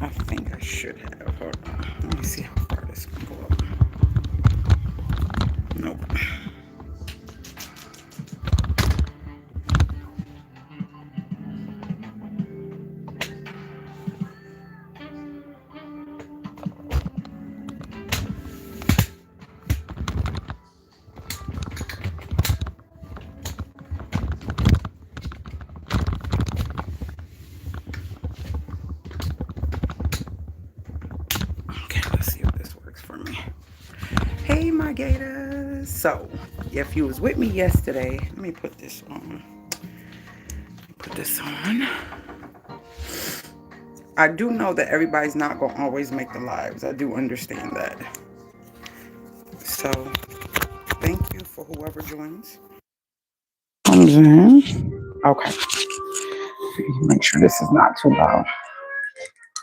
I think I should have. Hold on. Let me see how far this can go up. Nope. Okay, let's see if this works for me. Hey, my gators. So, if you was with me yesterday, let me put this on. Put this on. I do know that everybody's not going to always make the lives. I do understand that. So, thank you for whoever joins. Comes in. Okay. Make sure this is not too loud.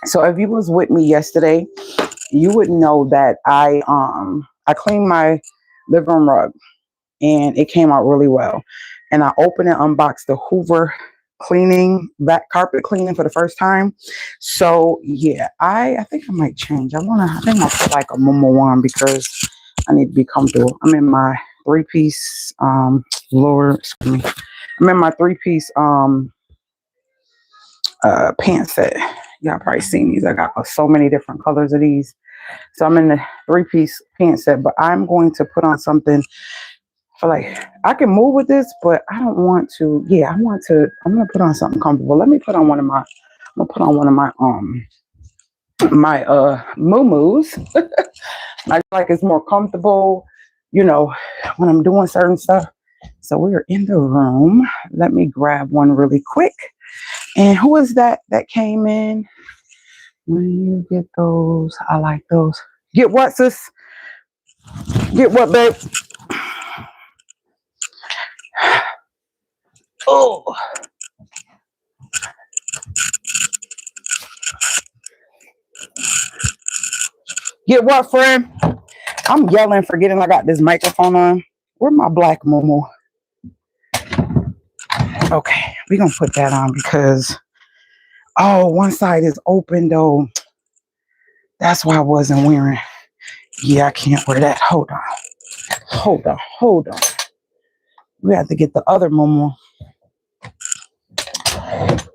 So, if you was with me yesterday, you would know that I cleaned my living room rug and it came out really well. And I opened and unboxed the Hoover cleaning, back carpet cleaning for the first time. So yeah, I think I might change. I think I'll put like a Momo one because I need to be comfortable. I'm in my three-piece Lord, excuse me. I'm in my three-piece pant set. Y'all probably seen these. I got so many different colors of these. So I'm in the three-piece pant set, but I'm going to put on something. I feel like I can move with this, but I don't want to. Yeah, I'm gonna put on something comfortable. Let me put on one of my. I'm gonna put on one of my moo-moos. I feel like it's more comfortable, when I'm doing certain stuff. So we're in the room. Let me grab one really quick. And who is that came in? When you get those, I like those. Get what, sis? Get what, babe? Oh. Get what, friend? I'm yelling, forgetting I got this microphone on. Where my black Momo? Okay, we're going to put that on because, one side is open, though. That's why I wasn't wearing. Yeah, I can't wear that. Hold on. We have to get the other Momo.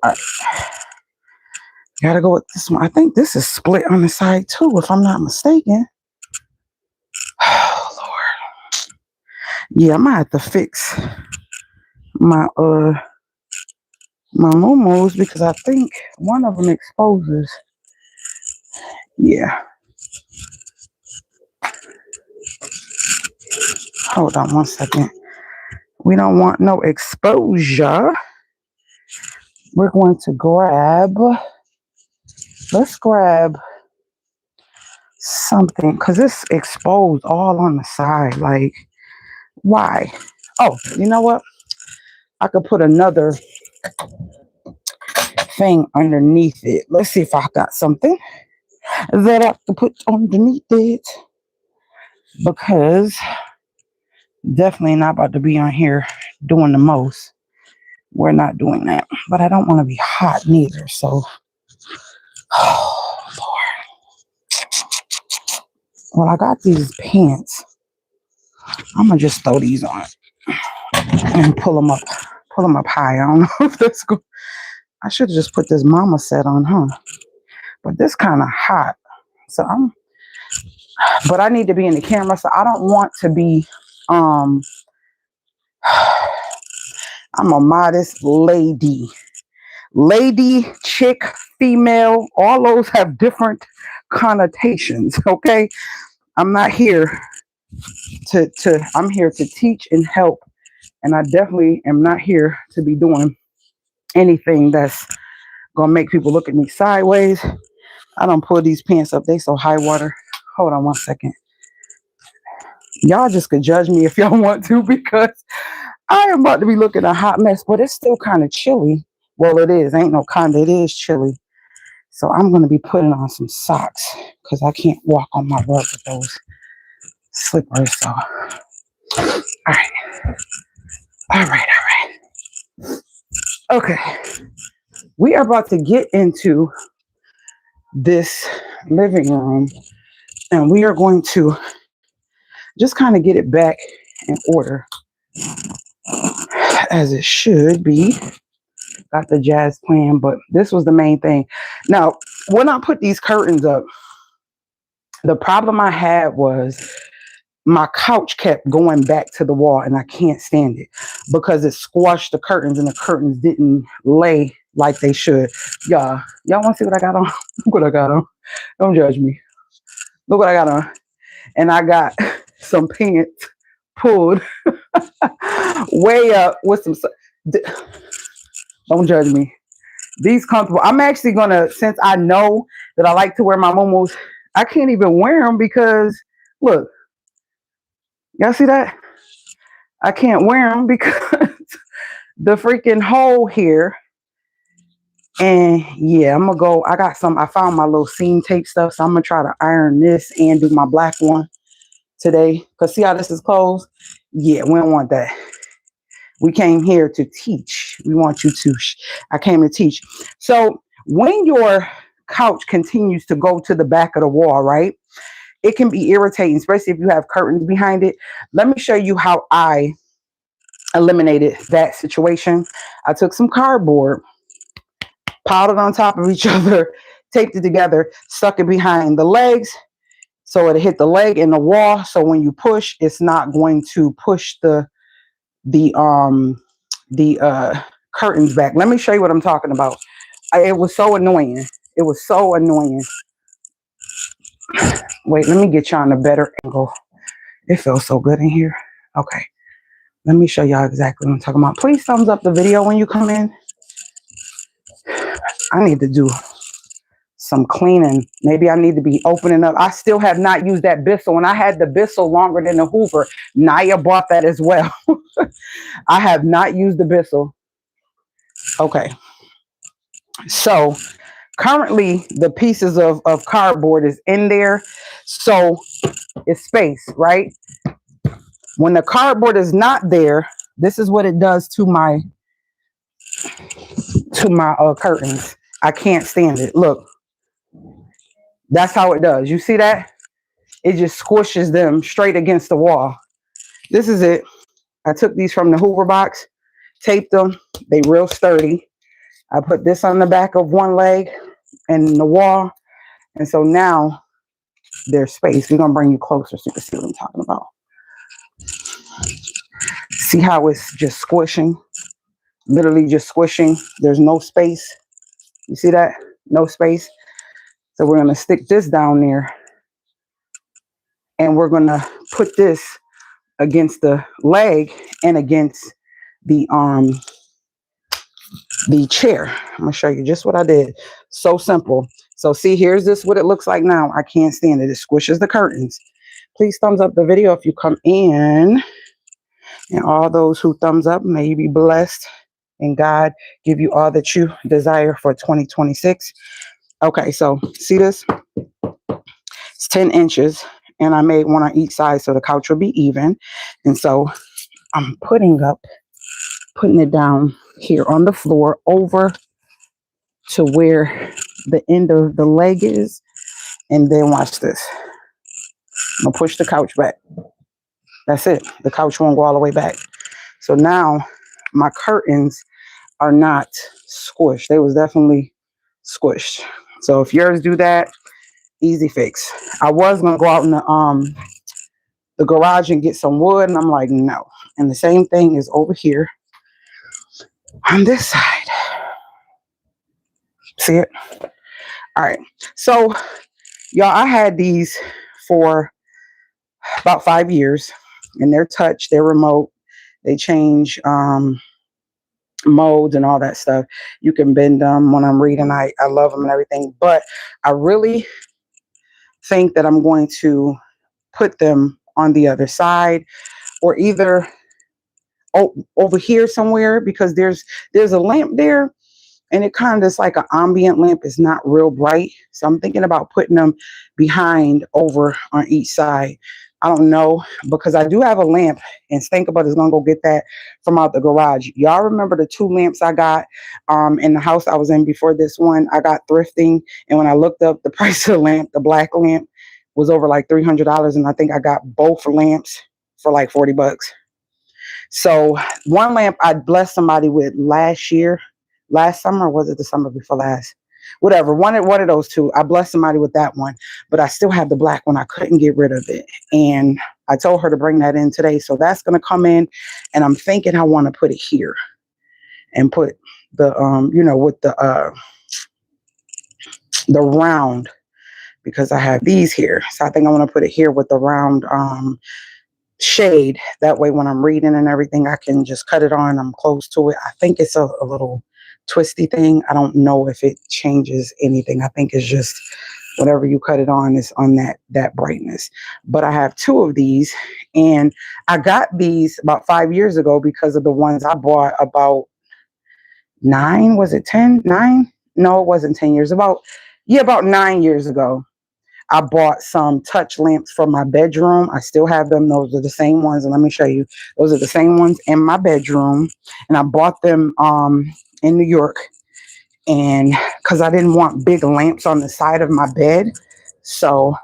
Right. Gotta go with this one. I think this is split on the side, too, if I'm not mistaken. Oh, Lord. Yeah, I might have to fix my Momos because I think one of them exposes. Yeah. Hold on one second. We don't want no exposure. We're going to let's grab something because it's exposed all on the side. Like, why? Oh, you know what? I could put another thing underneath it. Let's see if I got something that I can put underneath it because definitely not about to be on here doing the most. We're not doing that. But I don't want to be hot neither. So, oh, Lord. Well, I got these pants. I'm going to just throw these on and pull them up high. I don't know if that's good. I should have just put this mama set on, huh? But this kind of hot. So but I need to be in the camera. So I don't want to be, I'm a modest lady, chick, female, all those have different connotations. Okay. I'm not here I'm here to teach and help. And I definitely am not here to be doing anything that's going to make people look at me sideways. I don't pull these pants up. They so high water. Hold on one second. Y'all just could judge me if y'all want to because I am about to be looking a hot mess, but it's still kind of chilly. Well, it is. Ain't no kind. It is chilly. So I'm going to be putting on some socks because I can't walk on my rug with those slippers. So, all right. Okay. We are about to get into this living room, and we are going to just kind of get it back in order as it should be. Got the jazz playing, but this was the main thing. Now, when I put these curtains up, the problem I had was my couch kept going back to the wall, and I can't stand it because it squashed the curtains, and the curtains didn't lay like they should. Y'all want to see what I got on? Look what I got on. Don't judge me. Look what I got on. And I got some pants pulled way up with some. Don't judge me. These comfortable. I'm actually gonna, since I know that I like to wear my momos, I can't even wear them because look, y'all see that? I can't wear them because the freaking hole here. And yeah, I'm gonna go. I found my little seam tape stuff, so I'm gonna try to iron this and do my black one today. Cause see how this is closed? Yeah, we don't want that. We came here to teach. We want you to. I came to teach. So when your couch continues to go to the back of the wall, right? It can be irritating, especially if you have curtains behind it. Let me show you how I eliminated that situation. I took some cardboard, piled it on top of each other, taped it together, stuck it behind the legs so it hit the leg and the wall. So when you push, it's not going to push the curtains back. Let me show you what I'm talking about. It was so annoying. It was so annoying. Wait, let me get you on a better angle. It feels so good in here. Okay. Let me show y'all exactly what I'm talking about. Please thumbs up the video when you come in. I need to do some cleaning. Maybe I need to be opening up. I still have not used that Bissell, and I had the Bissell longer than the Hoover. Naya bought that as well. I have not used the Bissell. Okay. So currently the pieces of cardboard is in there. So it's space, right? When the cardboard is not there, this is what it does to my curtains. I can't stand it. Look, that's how it does. You see that? It just squishes them straight against the wall. This is it. I took these from the Hoover box, taped them. They real sturdy. I put this on the back of one leg and the wall. And so now there's space. We're going to bring you closer so you can see what I'm talking about. See how it's just squishing? Literally just squishing. There's no space. You see that? No space. So we're going to stick this down there. And we're going to put this against the leg and against the chair. I'm going to show you just what I did. So simple. So see, here's this what it looks like now. I can't stand it. It squishes the curtains. Please thumbs up the video if you come in. And all those who thumbs up, may you be blessed. And God give you all that you desire for 2026. Okay, so see this? It's 10 inches. And I made one on each side so the couch will be even. And so I'm putting it down here on the floor over to where the end of the leg is. And then watch this. I'm going to push the couch back. That's it. The couch won't go all the way back. So now my curtains are not squished. They was definitely squished. So if yours do that, easy fix. I was going to go out in the garage and get some wood, and I'm like, no. And the same thing is over here on this side. See it? All right. So y'all, I had these for about 5 years, and they're touch, they're remote, they change modes and all that stuff. You can bend them when I'm reading. I love them and everything, but I really think that I'm going to put them on the other side or either over here somewhere, because there's a lamp there and it kind of is like an ambient lamp. It's not real bright. So I'm thinking about putting them behind over on each side. I don't know, because I do have a lamp, and Stankabutt is gonna go get that from out the garage. Y'all remember the 2 lamps I got in the house I was in before this one? I got thrifting, and when I looked up the price of the lamp, the black lamp was over like $300, and I think I got both lamps for like $40. So one lamp I blessed somebody with last summer, or was it the summer before last? Whatever, one of those two. I blessed somebody with that one, but I still have the black one. I couldn't get rid of it, and I told her to bring that in today. So that's gonna come in, and I'm thinking I want to put it here and put the with the round, because I have these here. So I think I want to put it here with the round shade. That way when I'm reading and everything, I can just cut it on. I'm close to it. I think it's a little twisty thing. I don't know if it changes anything. I think it's just whatever you cut it on is on that brightness. But I have 2 of these, and I got these about 5 years ago because of the ones I bought about 9, was it 10? 9? No, it wasn't 10 years. About 9 years ago. I bought some touch lamps for my bedroom. I still have them. Those are the same ones. And let me show you. Those are the same ones in my bedroom. And I bought them in New York. And because I didn't want big lamps on the side of my bed. So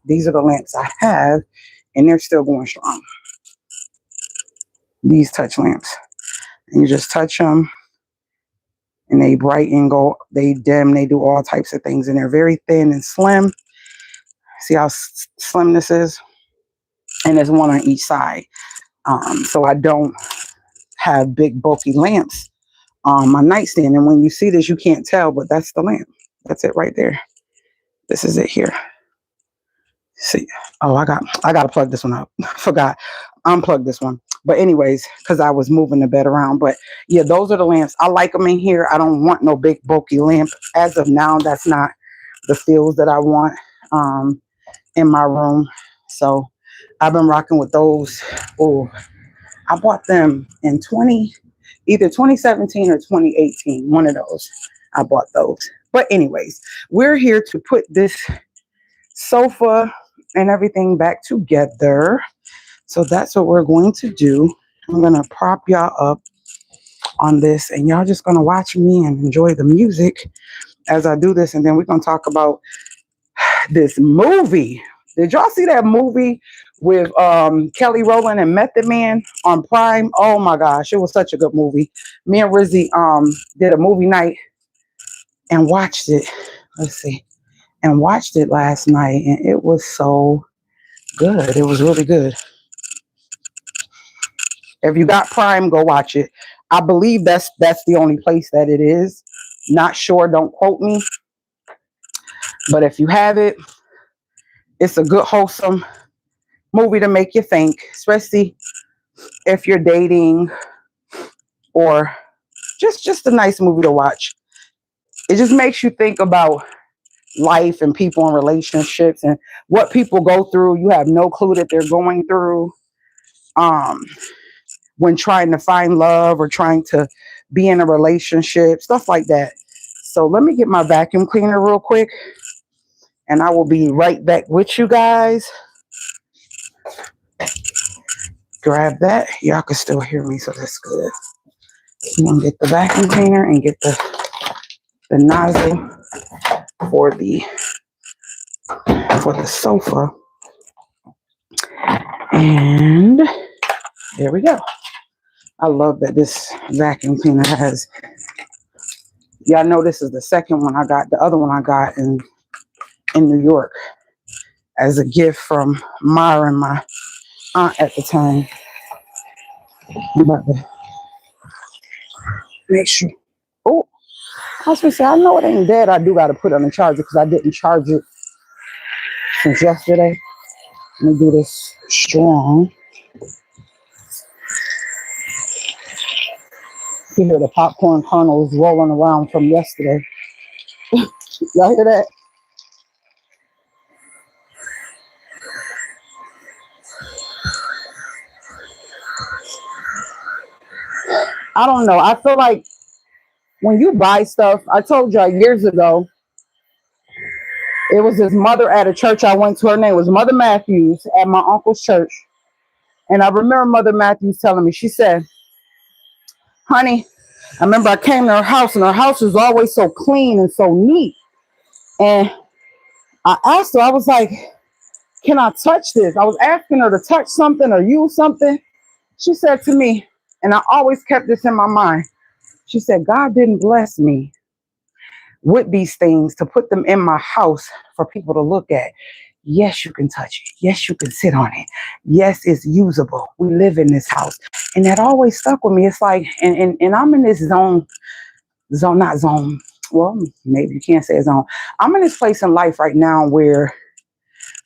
these are the lamps I have. And they're still going strong. These touch lamps. And you just touch them. And they brighten, they dim. They do all types of things. And they're very thin and slim. See how slim this is? And there's one on each side. So I don't have big bulky lamps on my nightstand. And when you see this, you can't tell, but that's the lamp. That's it right there. This is it here. See, oh, I got to plug this one up. Forgot, unplug this one. But anyways, because I was moving the bed around. But yeah, those are the lamps. I like them in here. I don't want no big bulky lamp. As of now, that's not the feels that I want in my room. So I've been rocking with those. Oh, I bought them in either 2017 or 2018. One of those. I bought those. But anyways, we're here to put this sofa and everything back together. So that's what we're going to do. I'm going to prop y'all up on this, and y'all just going to watch me and enjoy the music as I do this. And then we're going to talk about this movie. Did y'all see that movie with Kelly Rowland and Method Man on Prime? Oh my gosh, it was such a good movie. Me and Rizzy did a movie night and watched it. Let's see. And watched it last night, and it was so good. It was really good. If you got Prime, go watch it. I believe that's the only place that it is. Not sure, don't quote me. But if you have it, it's a good, wholesome movie to make you think, especially if you're dating, or just a nice movie to watch. It just makes you think about life and people and relationships and what people go through. You have no clue that they're going through when trying to find love or trying to be in a relationship, stuff like that. So let me get my vacuum cleaner real quick, and I will be right back with you guys. Grab that. Y'all can still hear me, so that's good. I'm gonna get the vacuum cleaner and get the nozzle for the sofa. And there we go. I love that this vacuum cleaner has, y'all know this is the second one I got. The other one I got in New York as a gift from Myra and my aunt at the time. I'm about to make sure. Oh, I was gonna say, I know it ain't dead. I do got to put it on the charger because I didn't charge it since yesterday. Let me do this strong. You hear the popcorn kernels rolling around from yesterday. Y'all hear that? I don't know. I feel like when you buy stuff, I told y'all years ago, It was his mother at a church I went to. Her name was Mother Matthews at my uncle's church. And I remember Mother Matthews telling me, she said, honey, I remember I came to her house and her house was always so clean and so neat. And I asked her, I was like, can I touch this? I was asking her to touch something or use something. She said to me, and I always kept this in my mind, she said, God didn't bless me with these things to put them in my house for people to look at. Yes, you can touch it. Yes, you can sit on it. Yes, it's usable. We live in this house. And that always stuck with me. It's like, and I'm in this zone, not zone. Well, maybe you can't say zone. I'm in this place in life right now where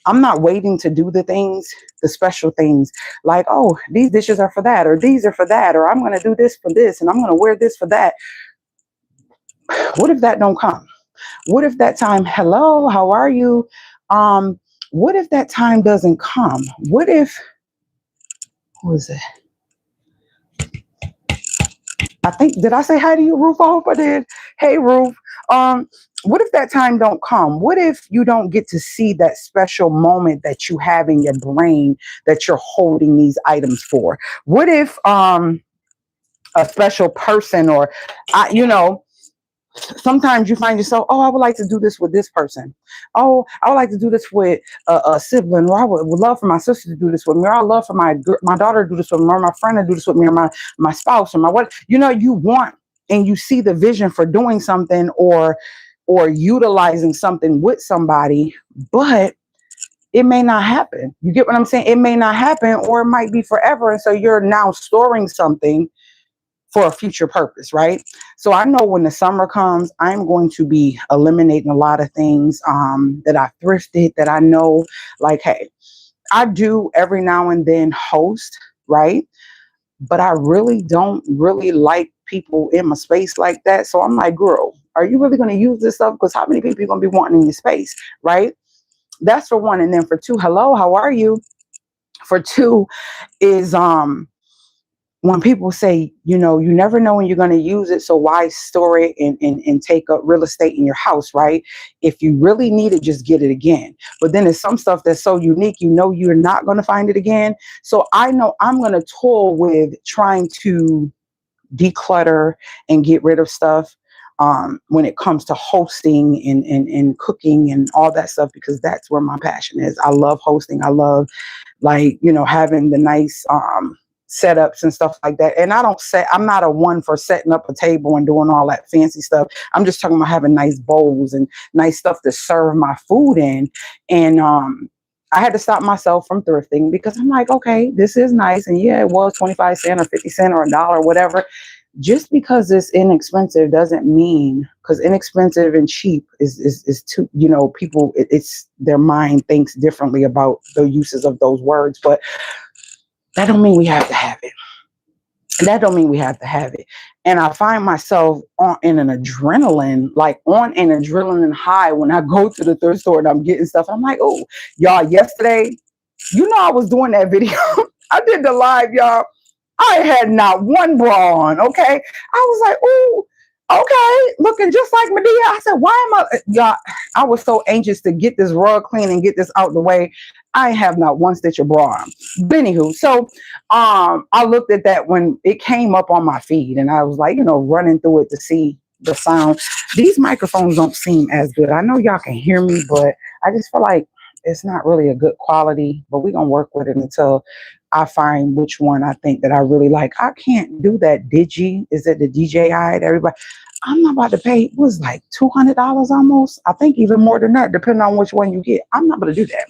I'm not waiting to do the things, the special things like, oh, these dishes are for that, or these are for that, or I'm going to do this for this, and I'm going to wear this for that. What if that don't come? What if that time, hello, how are you? What if that time doesn't come? What if, who is it? I think, did I say hi to you, Ruth? I hope I did. Hey, Ruth. What if that time don't come? What if you don't get to see that special moment that you have in your brain that you're holding these items for? What if a special person or, sometimes you find yourself, oh, I would like to do this with this person. Oh, I would like to do this with a sibling, or I would love for my sister to do this with me, or I love for my daughter to do this with me, or my friend to do this with me, or my spouse, or my what. You want, and you see the vision for doing something or utilizing something with somebody, but it may not happen. You get what I'm saying? It may not happen, or it might be forever. And so you're now storing something for a future purpose, right? So I know when the summer comes, I'm going to be eliminating a lot of things that I thrifted, that I know, like, hey, I do every now and then host, right? But I really don't really like people in my space like that. So I'm like, girl, are you really going to use this stuff? Because how many people are going to be wanting in your space, right? That's for one. And then for two, hello, how are you? For two is when people say, you never know when you're going to use it, so why store it and take up real estate in your house, right? If you really need it, just get it again. But then there's some stuff that's so unique, you're not going to find it again. So I know I'm going to toil with trying to declutter and get rid of stuff when it comes to hosting and cooking and all that stuff, because that's where my passion is. I love hosting. I love, having the nice setups and stuff like that. And I'm not a one for setting up a table and doing all that fancy stuff. I'm just talking about having nice bowls and nice stuff to serve my food in. And I had to stop myself from thrifting because I'm like, okay, this is nice. And yeah, it was 25 cents or 50 cents or $1 or whatever. Just because it's inexpensive doesn't mean, because inexpensive and cheap is too, people, it's their mind thinks differently about the uses of those words, but that don't mean we have to have it. That don't mean we have to have it. And I find myself on an adrenaline high when I go to the thrift store and I'm getting stuff. I'm like, oh, y'all, yesterday, I was doing that video. I did the live, y'all. I had not one bra on, okay? I was like, ooh, okay, looking just like Medea. I said, why am y'all, I was so anxious to get this rug clean and get this out the way. I have not one stitch of bra on. But anywho, so I looked at that when it came up on my feed, and I was like, running through it to see the sound. These microphones don't seem as good. I know y'all can hear me, but I just feel like it's not really a good quality, but we're going to work with it until I find which one I think that I really like. I can't do that digi. Is it the DJI? Everybody, I'm not about to pay. It was like $200 almost. I think even more than that, depending on which one you get. I'm not going to do that.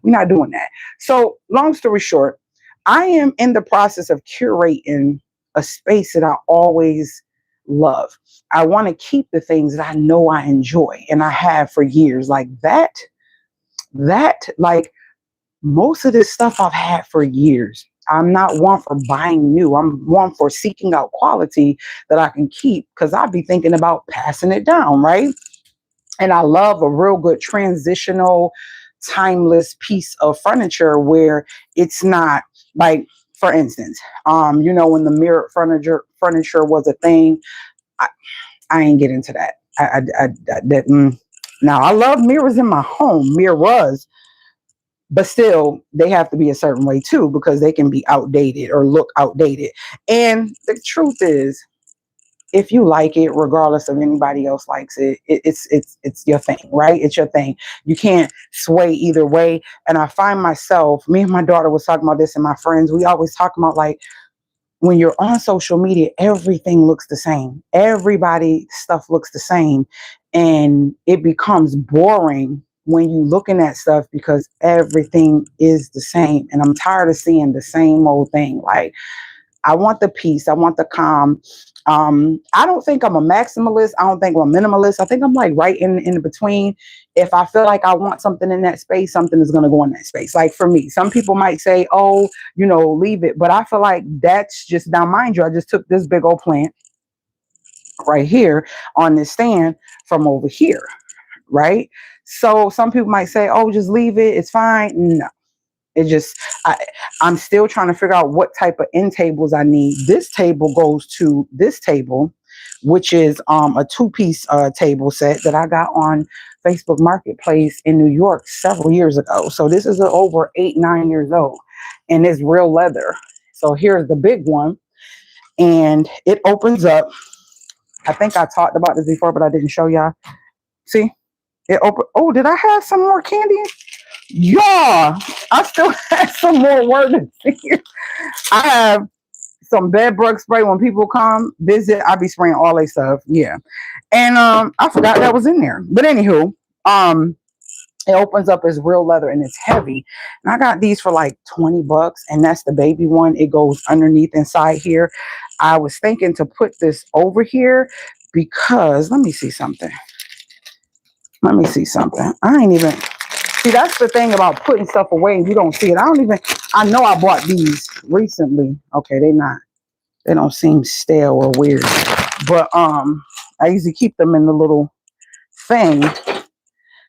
We're not doing that. So long story short, I am in the process of curating a space that I always love. I want to keep the things that I know I enjoy and I have for years, like that, like most of this stuff I've had for years. I'm not one for buying new. I'm one for seeking out quality that I can keep, because I'd be thinking about passing it down, right? And I love a real good transitional, timeless piece of furniture where it's not like, for instance, when the mirror furniture was a thing, I ain't get into that. I didn't. Now, I love mirrors in my home, mirrors, but still, they have to be a certain way too, because they can be outdated or look outdated. And the truth is, if you like it, regardless of anybody else likes it, it's your thing, right? It's your thing. You can't sway either way. And I find myself, me and my daughter was talking about this, and my friends, we always talk about, like, when you're on social media, everything looks the same. Everybody stuff looks the same. And it becomes boring when you looking at stuff because everything is the same. And I'm tired of seeing the same old thing. Like, I want the peace. I want the calm. I don't think I'm a maximalist. I don't think I'm a minimalist. I think I'm like right in between. If I feel like I want something in that space, something is going to go in that space. Like for me, some people might say, oh, leave it. But I feel like that's just, now mind you, I just took this big old plant right here on this stand from over here. Right. So some people might say, oh, just leave it. It's fine. No. It just, I'm still trying to figure out what type of end tables I need. This table goes to this table, which is a two-piece table set that I got on Facebook Marketplace in New York several years ago. So this is over 8-9 years old, and it's real leather. So here's the big one, and it opens up. I think I talked about this before, but I didn't show y'all. See, it open. Oh, did I have some more candy? Yeah, I still have some more work to see. I have some bed bug spray. When people come visit, I be spraying all their stuff. Yeah. And I forgot that was in there. But anywho, it opens up as real leather and it's heavy. And I got these for like $20, and that's the baby one. It goes underneath inside here. I was thinking to put this over here because let me see something. I ain't even see, that's the thing about putting stuff away and you don't see it. I know I bought these recently. Okay, they don't seem stale or weird. But I usually keep them in the little thing.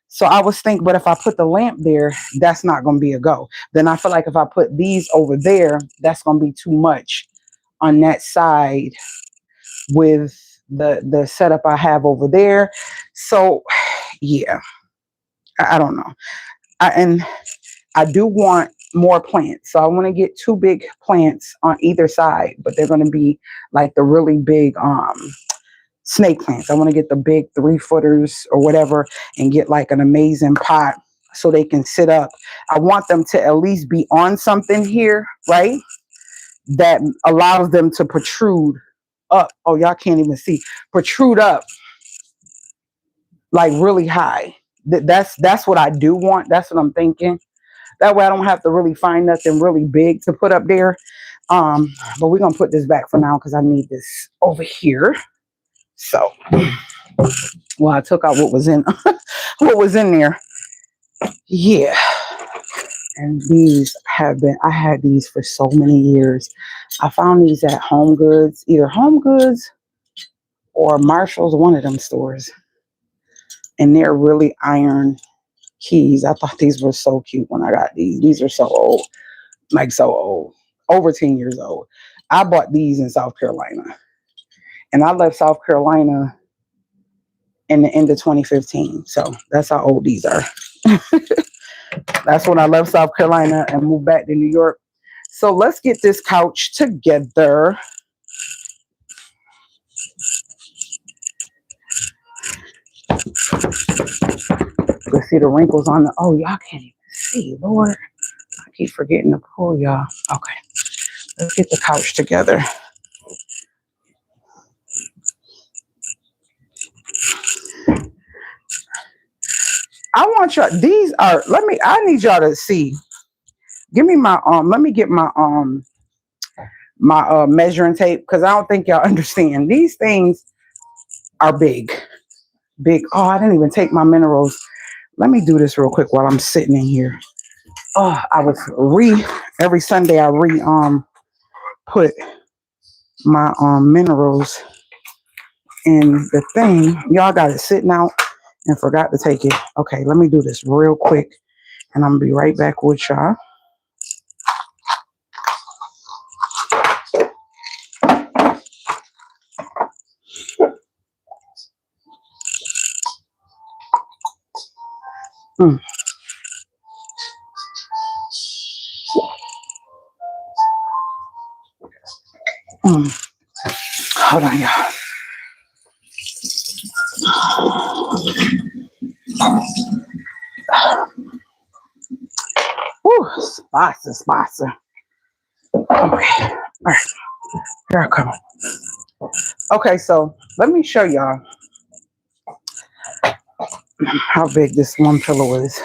So I was thinking, but if I put the lamp there, that's not gonna be a go. Then I feel like if I put these over there, that's gonna be too much on that side with the setup I have over there. So yeah, I don't know. And I do want more plants. So I want to get 2 big plants on either side, but they're going to be like the really big snake plants. I want to get the big 3-footers or whatever and get like an amazing pot so they can sit up. I want them to at least be on something here, right? That allows them to protrude up. Oh, y'all can't even see. Protrude up like really high. That's what I do want. That's what I'm thinking. That way I don't have to really find nothing really big to put up there. But we're going to put this back for now because I need this over here. So, well, I took out what was in there. Yeah. And these I had these for so many years. I found these at Home Goods, either Home Goods or Marshall's, one of them stores. And they're really iron keys. I thought these were so cute when I got these. These are so old. Like so old, over 10 years old. I bought these in South Carolina, and I left South Carolina in the end of 2015. So that's how old these are. That's when I left South Carolina and moved back to New York. So let's get this couch together. Let's see the wrinkles on the, oh, y'all can't even see, Lord. I keep forgetting to pull y'all. Okay, let's get the couch together. I want y'all, I need y'all to see. Give me my, let me get my, measuring tape, because I don't think y'all understand. These things are big. Oh, I didn't even take my minerals. Let me do this real quick while I'm sitting in here. Oh, every Sunday I put my minerals in the thing. Y'all got it sitting out and forgot to take it. Okay, let me do this real quick and I'm gonna be right back with y'all. Mm. Mm. Hold on, y'all. Woo, spicy. Okay, all right, here I come. Okay, so let me show y'all how big this one pillow is.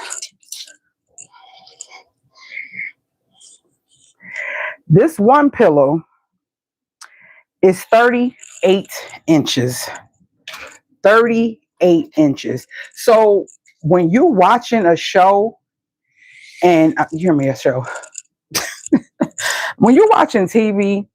This one pillow is 38 inches. 38 inches. So when you're watching a show, and you hear me, a show. When you're watching TV,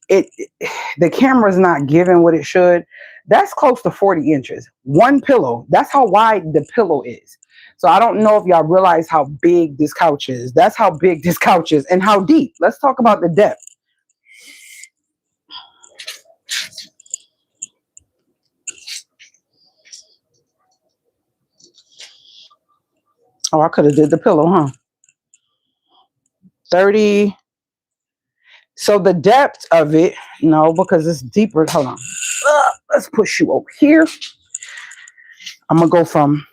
the camera's not giving what it should. That's close to 40 inches. One pillow. That's how wide the pillow is. So I don't know if y'all realize how big this couch is. That's how big this couch is and how deep. Let's talk about the depth. Oh, I could have did the pillow, huh? 30. So the depth of it, no, because it's deeper. Hold on. Let's push you over here. I'm going to go from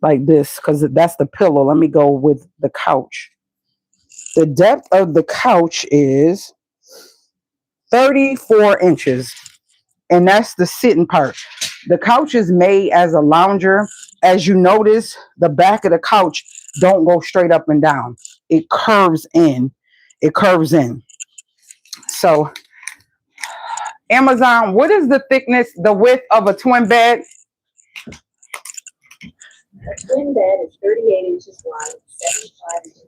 like this because that's the pillow. Let me go with the couch. The depth of the couch is 34 inches. And that's the sitting part. The couch is made as a lounger. As you notice, the back of the couch don't go straight up and down. It curves in. It curves in. So, Amazon, what is the thickness, the width of a twin bed? A twin bed is 38 inches wide, 75 inches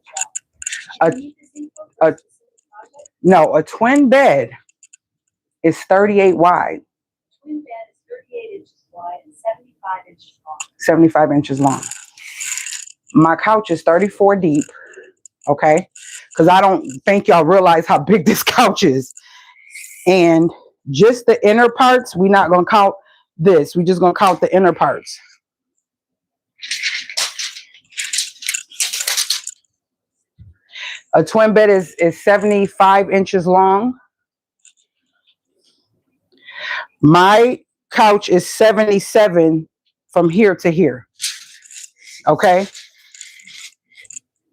long. No, a twin bed is 38 wide. Twin bed is 38 inches wide and 75 inches long. 75 inches long. My couch is 34 deep, okay? Because I don't think y'all realize how big this couch is. And just the inner parts, we're not going to count this. We're just going to count the inner parts. A twin bed is 75 inches long. My couch is 77 from here to here. Okay?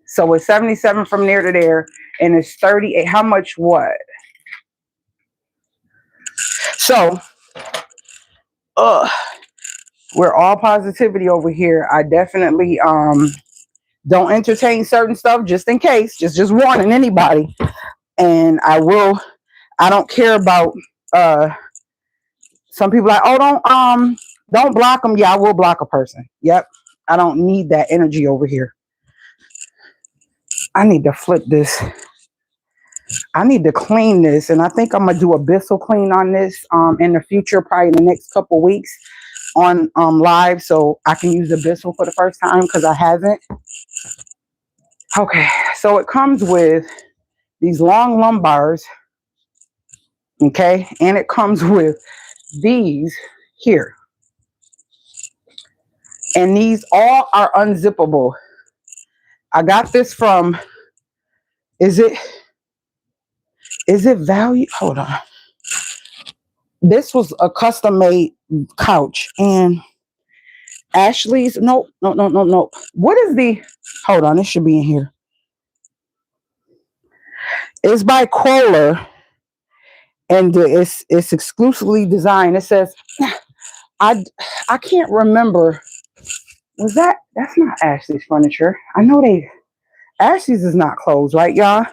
So it's 77 from there to there, and it's 38. How much what? So, we're all positivity over here. I definitely don't entertain certain stuff just in case. Just warning anybody. And I don't care about some people like, oh, don't block them. Yeah, I will block a person. Yep. I don't need that energy over here. I need to flip this. I need to clean this, and I think I'm gonna do a Bissell clean on this in the future, probably in the next couple weeks on live, so I can use the Bissell for the first time because I haven't. Okay, so it comes with these long lumbars, okay, and it comes with these here, and these all are unzippable. I got this from, is it value? Hold on. This was a custom made couch, and Ashley's, no. What is the, hold on, it should be in here. It's by Kohler, and it's exclusively designed. It says, I can't remember. Was that's not Ashley's furniture. I know Ashley's is not closed, right, y'all?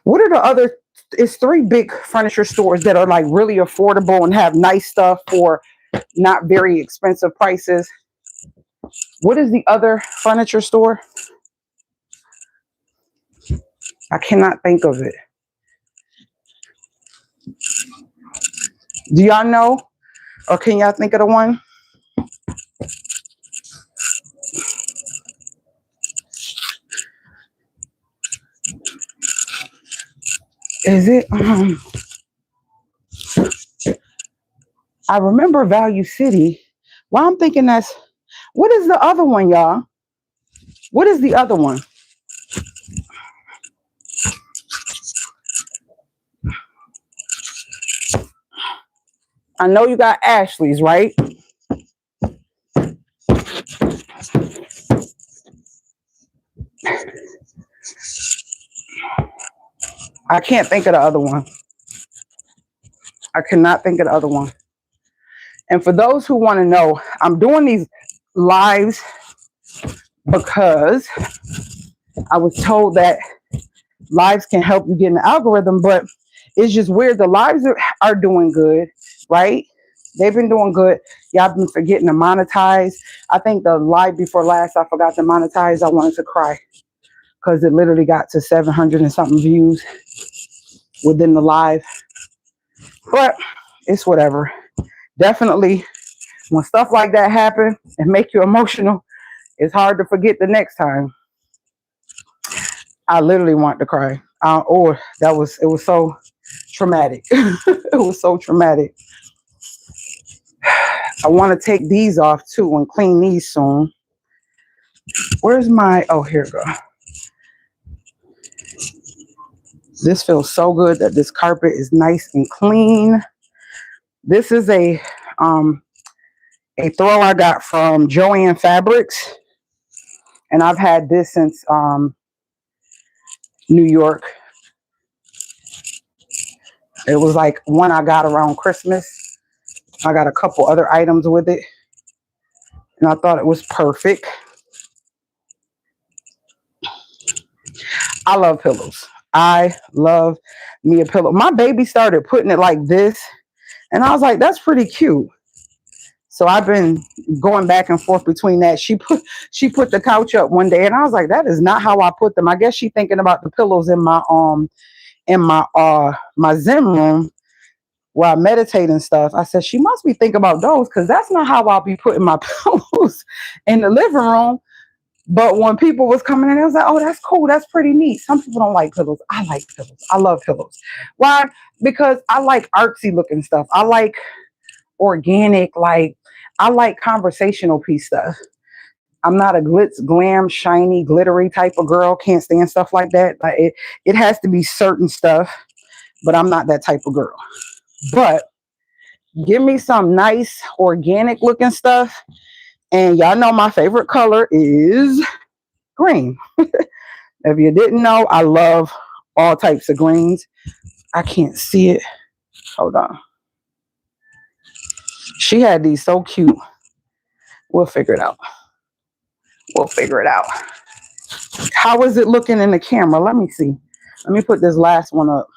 What are the other, it's 3 big furniture stores that are like really affordable and have nice stuff for not very expensive prices. What is the other furniture store? I cannot think of it. Do y'all know? Or can y'all think of the one? Is it? I remember Value City, Well, I'm thinking what is the other one, y'all? What is the other one? I know you got Ashley's, right? I can't think of the other one. I cannot think of the other one. And for those who want to know, I'm doing these lives because I was told that lives can help you get in the algorithm, but it's just weird. The lives are doing good, right? They've been doing good. Y'all been forgetting to monetize. I think the live before last, I forgot to monetize. I wanted to cry because it literally got to 700 and something views within the live. But it's whatever. Definitely, when stuff like that happen and make you emotional, it's hard to forget the next time. I literally want to cry. It was so traumatic. It was so traumatic. I want to take these off too and clean these soon. Where's oh, here we go. This feels so good that this carpet is nice and clean. This is a throw I got from Joann Fabrics. And I've had this since New York. It was like one I got around Christmas. I got a couple other items with it. And I thought it was perfect. I love pillows. I love me a pillow. My baby started putting it like this. And I was like, that's pretty cute. So I've been going back and forth between that. She put the couch up one day and I was like, that is not how I put them. I guess she thinking about the pillows in my my Zen room where I meditate and stuff. I said, she must be thinking about those because that's not how I'll be putting my pillows in the living room. But when people was coming in, I was like, oh, that's cool. That's pretty neat. Some people don't like pillows. I like pillows. I love pillows. Why? Because I like artsy looking stuff. I like organic, I like conversational piece stuff. I'm not a glitz, glam, shiny, glittery type of girl. Can't stand stuff like that. It has to be certain stuff, but I'm not that type of girl. But give me some nice organic looking stuff. And y'all know my favorite color is green. If you didn't know, I love all types of greens. I can't see it. Hold on. She had these so cute. We'll figure it out. We'll figure it out. How is it looking in the camera? Let me see. Let me put this last one up.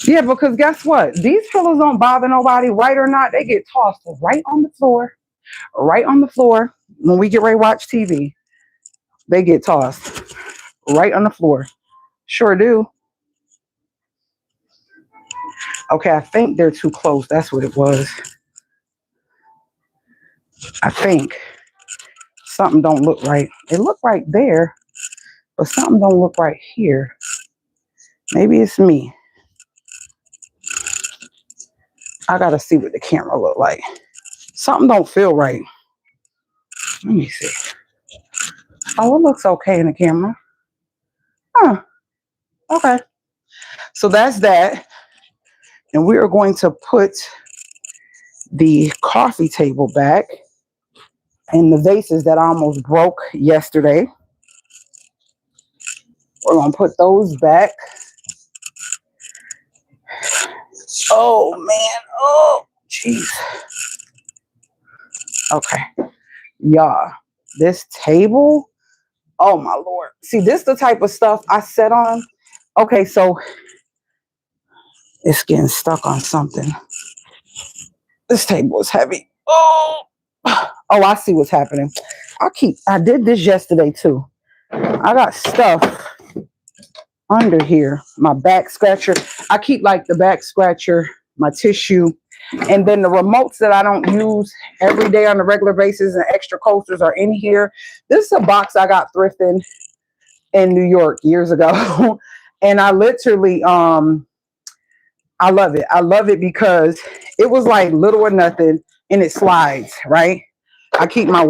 Yeah, because guess what? These pillows don't bother nobody, right or not. They get tossed right on the floor. Right on the floor. When we get ready to watch TV, they get tossed right on the floor. Sure do. Okay, I think they're too close. That's what it was. I think something don't look right. It looked right there, but something don't look right here. Maybe it's me. I gotta see what the camera look like. Something don't feel right. Let me see. Oh, it looks okay in the camera. Huh. Okay. So that's that. And we are going to put the coffee table back and the vases that I almost broke yesterday. We're going to put those back. Oh, man. Oh, jeez. Okay. Y'all, this table. Oh, my Lord. See, this is the type of stuff I set on. Okay, so it's getting stuck on something. This table is heavy. Oh, I see what's happening. I did this yesterday too. I got stuff under here. My back scratcher. I keep like the back scratcher, my tissue, and then the remotes that I don't use every day on a regular basis and extra coasters are in here. This is a box I got thrifting in New York years ago. And I literally, I love it. I love it because it was like little or nothing. and it slides, right? I keep my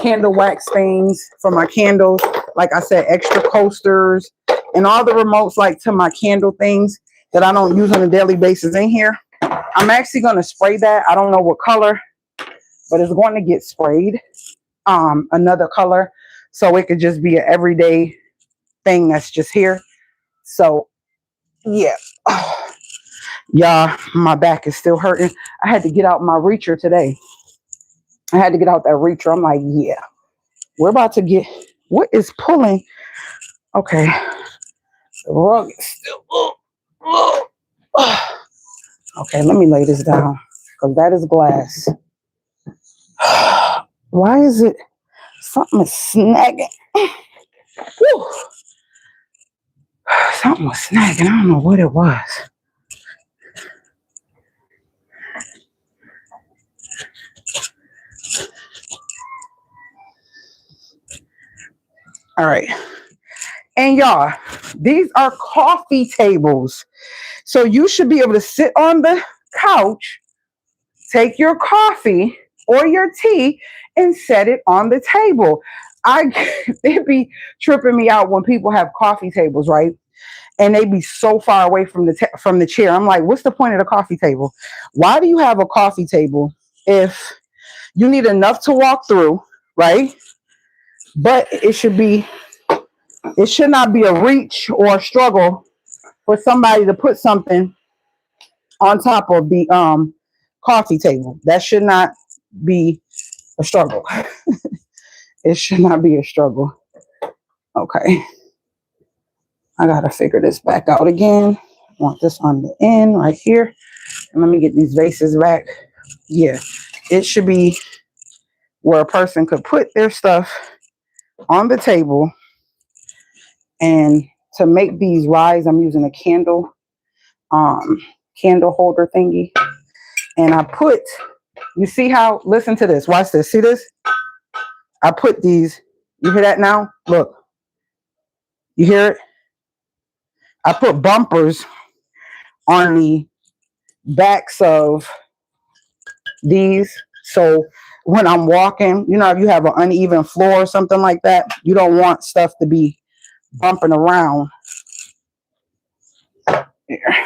candle wax things for my candles. Like I said, extra coasters and all the remotes like to my candle things that I don't use on a daily basis in here. I'm actually going to spray that. I don't know what color, but it's going to get sprayed. Another color. So it could just be an everyday thing that's just here. So yeah. Y'all, my back is still hurting. I had to get out my reacher today. I had to get out that reacher. I'm like, yeah, we're about to get, what is pulling? Okay. The rug is still, okay, let me lay this down because that is glass. Why is it, something is snagging. Whew. Something was snagging. I don't know what it was. All right. And y'all, these are coffee tables. So you should be able to sit on the couch, take your coffee or your tea and set it on the table. It'd be tripping me out when people have coffee tables, right? And they be so far away from the chair. I'm like, what's the point of the coffee table? Why do you have a coffee table if you need enough to walk through, right? But it should not be a reach or a struggle for somebody to put something on top of the coffee table. That should not be a struggle. It should not be a struggle. Okay. I gotta figure this back out again. I want this on the end right here. And let me get these vases back. Yeah, it should be where a person could put their stuff on the table. And to make these rise, I'm using a candle holder thingy. And I put, you see how, listen to this, watch this, see this? I put these, you hear that now? Look, you hear it? I put bumpers on the backs of these. So when I'm walking, you know, if you have an uneven floor or something like that, you don't want stuff to be bumping around. There.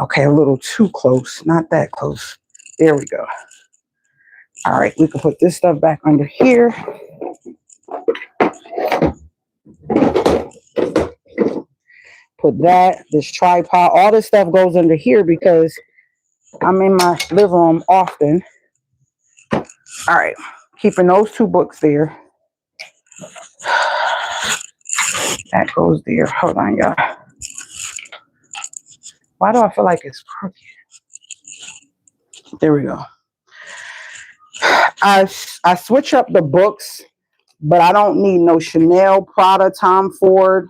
Okay, a little too close, not that close. There we go. All right, we can put this stuff back under here. Put that, this tripod, all this stuff goes under here because I'm in my living room often. All right, keeping those two books there. That goes there. Hold on, y'all. Why do I feel like it's crooked? There we go. I switch up the books, but I don't need no Chanel, Prada, Tom Ford,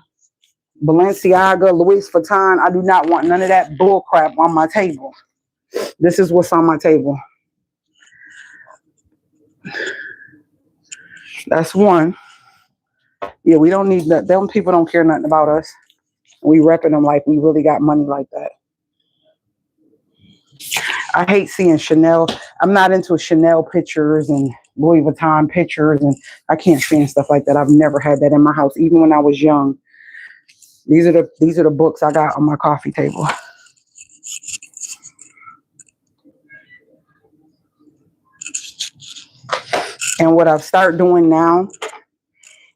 Balenciaga, Louis Vuitton. I do not want none of that bull crap on my table. This is what's on my table. That's one. Yeah, we don't need that. Them people don't care nothing about us. We repping them like we really got money like that. I hate seeing Chanel. I'm not into Chanel pictures and Louis Vuitton pictures, and I can't stand stuff like that. I've never had that in my house, even when I was young. These are the books I got on my coffee table. And what I've started doing now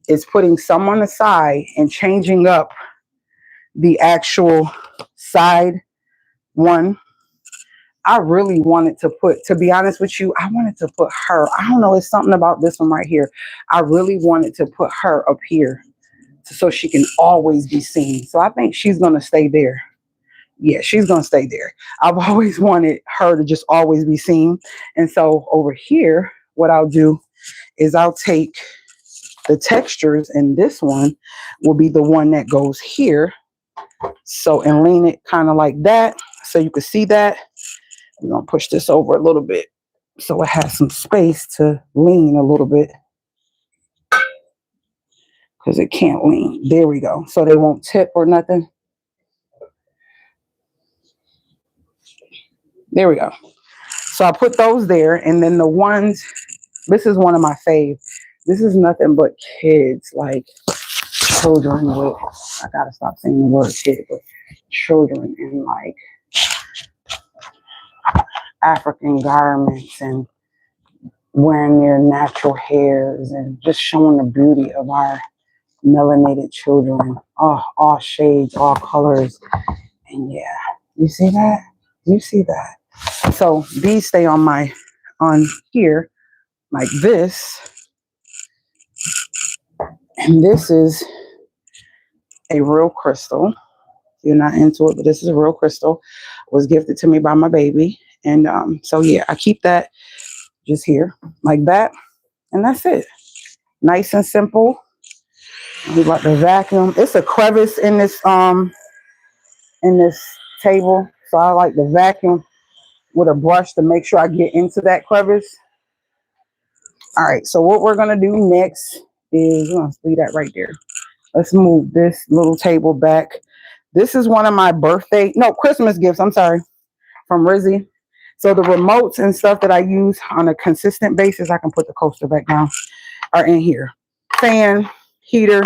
is putting some on the side and changing up the actual side one. I really wanted to put, to be honest with you, I wanted to put her. I don't know, it's something about this one right here. I really wanted to put her up here so she can always be seen. So I think she's going to stay there. Yeah, she's going to stay there. I've always wanted her to just always be seen. And so over here, what I'll do is I'll take the textures, and this one will be the one that goes here. So, and lean it kind of like that so you can see that. I'm going to push this over a little bit so it has some space to lean a little bit because it can't lean. There we go. So they won't tip or nothing. There we go. So I put those there. And then the ones, this is one of my fave. This is nothing but kids, like children with, I gotta stop saying the word kid, but children in like African garments and wearing their natural hairs and just showing the beauty of our melanated children. Oh, all shades, all colors. And yeah, you see that? You see that? So these stay on here like this. And this is a real crystal. You're not into it, but this is a real crystal. It was gifted to me by my baby. And so yeah, I keep that just here like that. And that's it. Nice and simple. We like the vacuum. It's a crevice in this table. So I like the vacuum with a brush to make sure I get into that crevice. All right, so what we're gonna do next is we're gonna leave that right there. Let's move this little table back. This is one of my Christmas gifts, I'm sorry, from RIZZY. So the remotes and stuff that I use on a consistent basis, I can put the coaster back down, are in here. Fan, heater,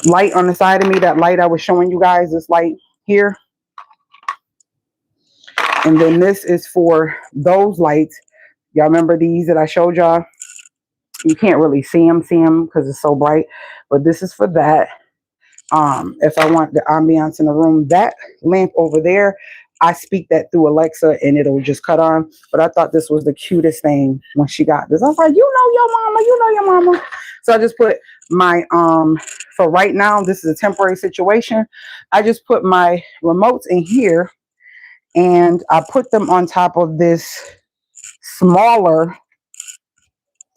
light on the side of me, that light I was showing you guys, this light here. And then this is for those lights. Y'all remember these that I showed y'all? You can't really see them because it's so bright, but this is for that. If I want the ambiance in the room, that lamp over there, I speak that through Alexa and it'll just cut on. But I thought this was the cutest thing when she got this. I was like, you know your mama. So I just put my, for right now, this is a temporary situation. I just put my remotes in here and I put them on top of this smaller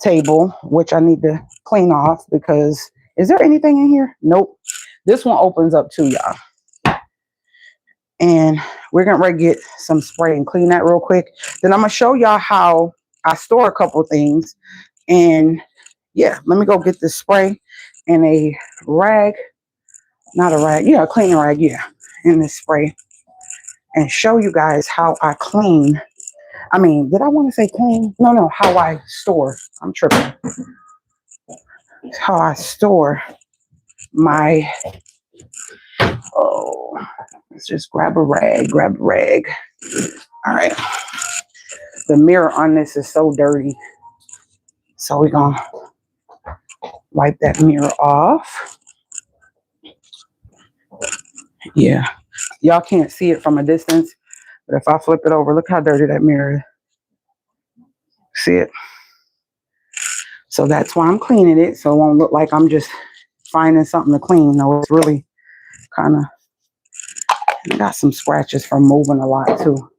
table, which I need to clean off because is there anything in here? Nope. This one opens up too, y'all. And we're gonna get some spray and clean that real quick. Then I'm gonna show y'all how I store a couple things. And yeah, let me go get this spray and a rag, not a rag, yeah, a cleaning rag, yeah, and this spray, and show you guys how I clean. I mean, did I want to say clean? No, how I store. I'm tripping. How I store my, let's just grab a rag. All right. The mirror on this is so dirty. So we're going to wipe that mirror off. Yeah. Y'all can't see it from a distance, but if I flip it over, look how dirty that mirror is. See it? So that's why I'm cleaning it, so it won't look like I'm just finding something to clean. No, it's really kind of got some scratches from moving a lot too.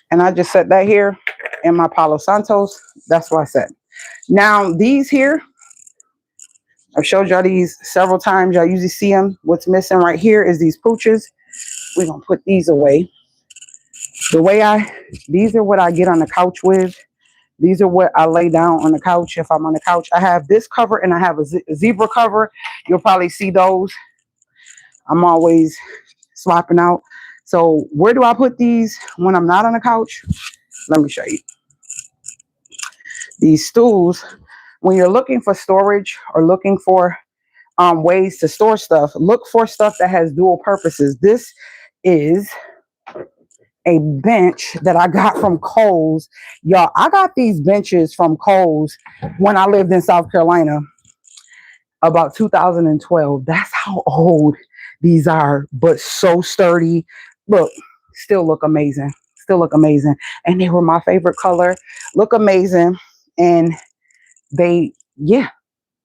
And I just set that here in my Palo Santos. That's what I set. Now these here, I've showed y'all these several times. Y'all usually see them. What's missing right here is these pooches. We're going to put these away. These are what I get on the couch with. These are what I lay down on the couch if I'm on the couch. I have this cover and I have a zebra cover. You'll probably see those. I'm always swapping out. So where do I put these when I'm not on the couch? Let me show you. These stools, when you're looking for storage or looking for ways to store stuff, look for stuff that has dual purposes. This is a bench that I got from Kohl's. Y'all, I got these benches from Kohl's when I lived in South Carolina about 2012. That's how old these are, but so sturdy. Look, still look amazing. And they were my favorite color. Look amazing. And they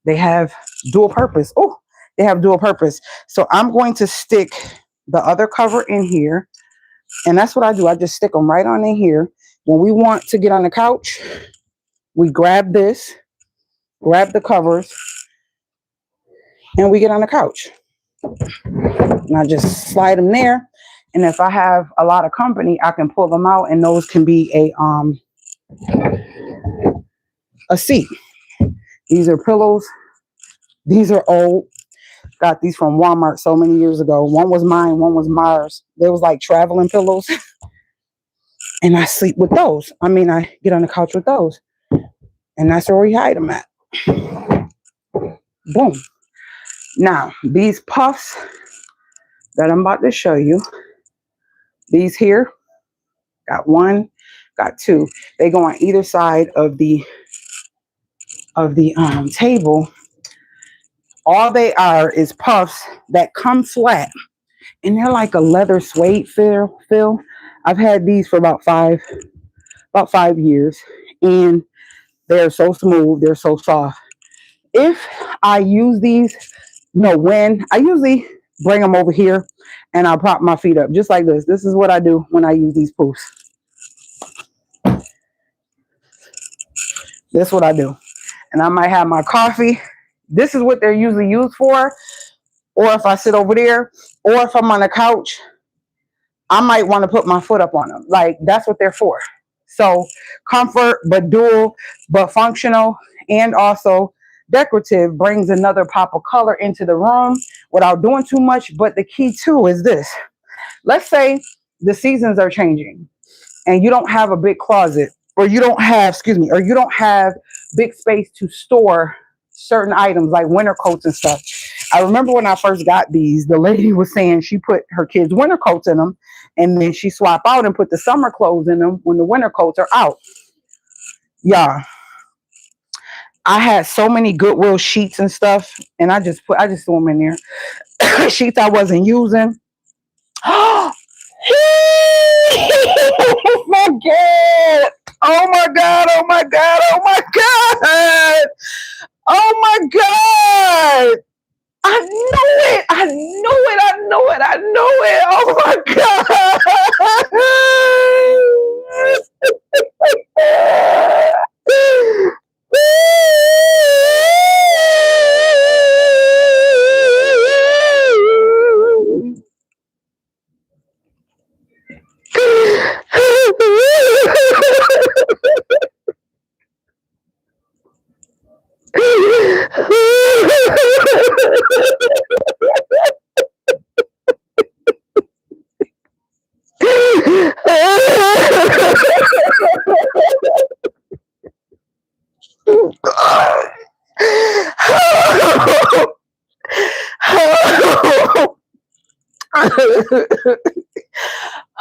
have dual purpose. Oh, they have dual purpose. So I'm going to stick the other cover in here. And that's what I do. I just stick them right on in here. When we want to get on the couch, we grab this, grab the covers, and we get on the couch. And I just slide them there. And if I have a lot of company, I can pull them out, and those can be a seat. These are pillows. These are old. Got these from Walmart so many years ago. One was mine, one was Mars. They was like traveling pillows. And I sleep with those. I mean, I get on the couch with those. And that's where we hide them at. Boom. Now, these puffs that I'm about to show you, these here, got one, got two. They go on either side of the table. All they are is puffs that come flat, and they're like a leather suede feel. I've had these for about 5 years, and they're so smooth, they're so soft. If I use these, when I usually bring them over here and I'll prop my feet up just like this. This is what I do when I use these poofs. That's what I do. And I might have my coffee. This is what they're usually used for. Or if I sit over there, or if I'm on the couch, I might want to put my foot up on them. Like, that's what they're for. So comfort, but dual, but functional, and also decorative, brings another pop of color into the room without doing too much. But the key too is this. Let's say the seasons are changing and you don't have a big closet, or you don't have, or you don't have big space to store certain items like winter coats and stuff. I remember when I first got these, the lady was saying she put her kids' winter coats in them, and then she swap out and put the summer clothes in them when the winter coats are out. Yeah. I had so many Goodwill sheets and stuff, and I just threw them in there. Sheets I wasn't using. Oh my God. Oh my God. Oh my God. Oh my God. Oh my God. I knew it. I knew it. I knew it. I knew it. Oh my God.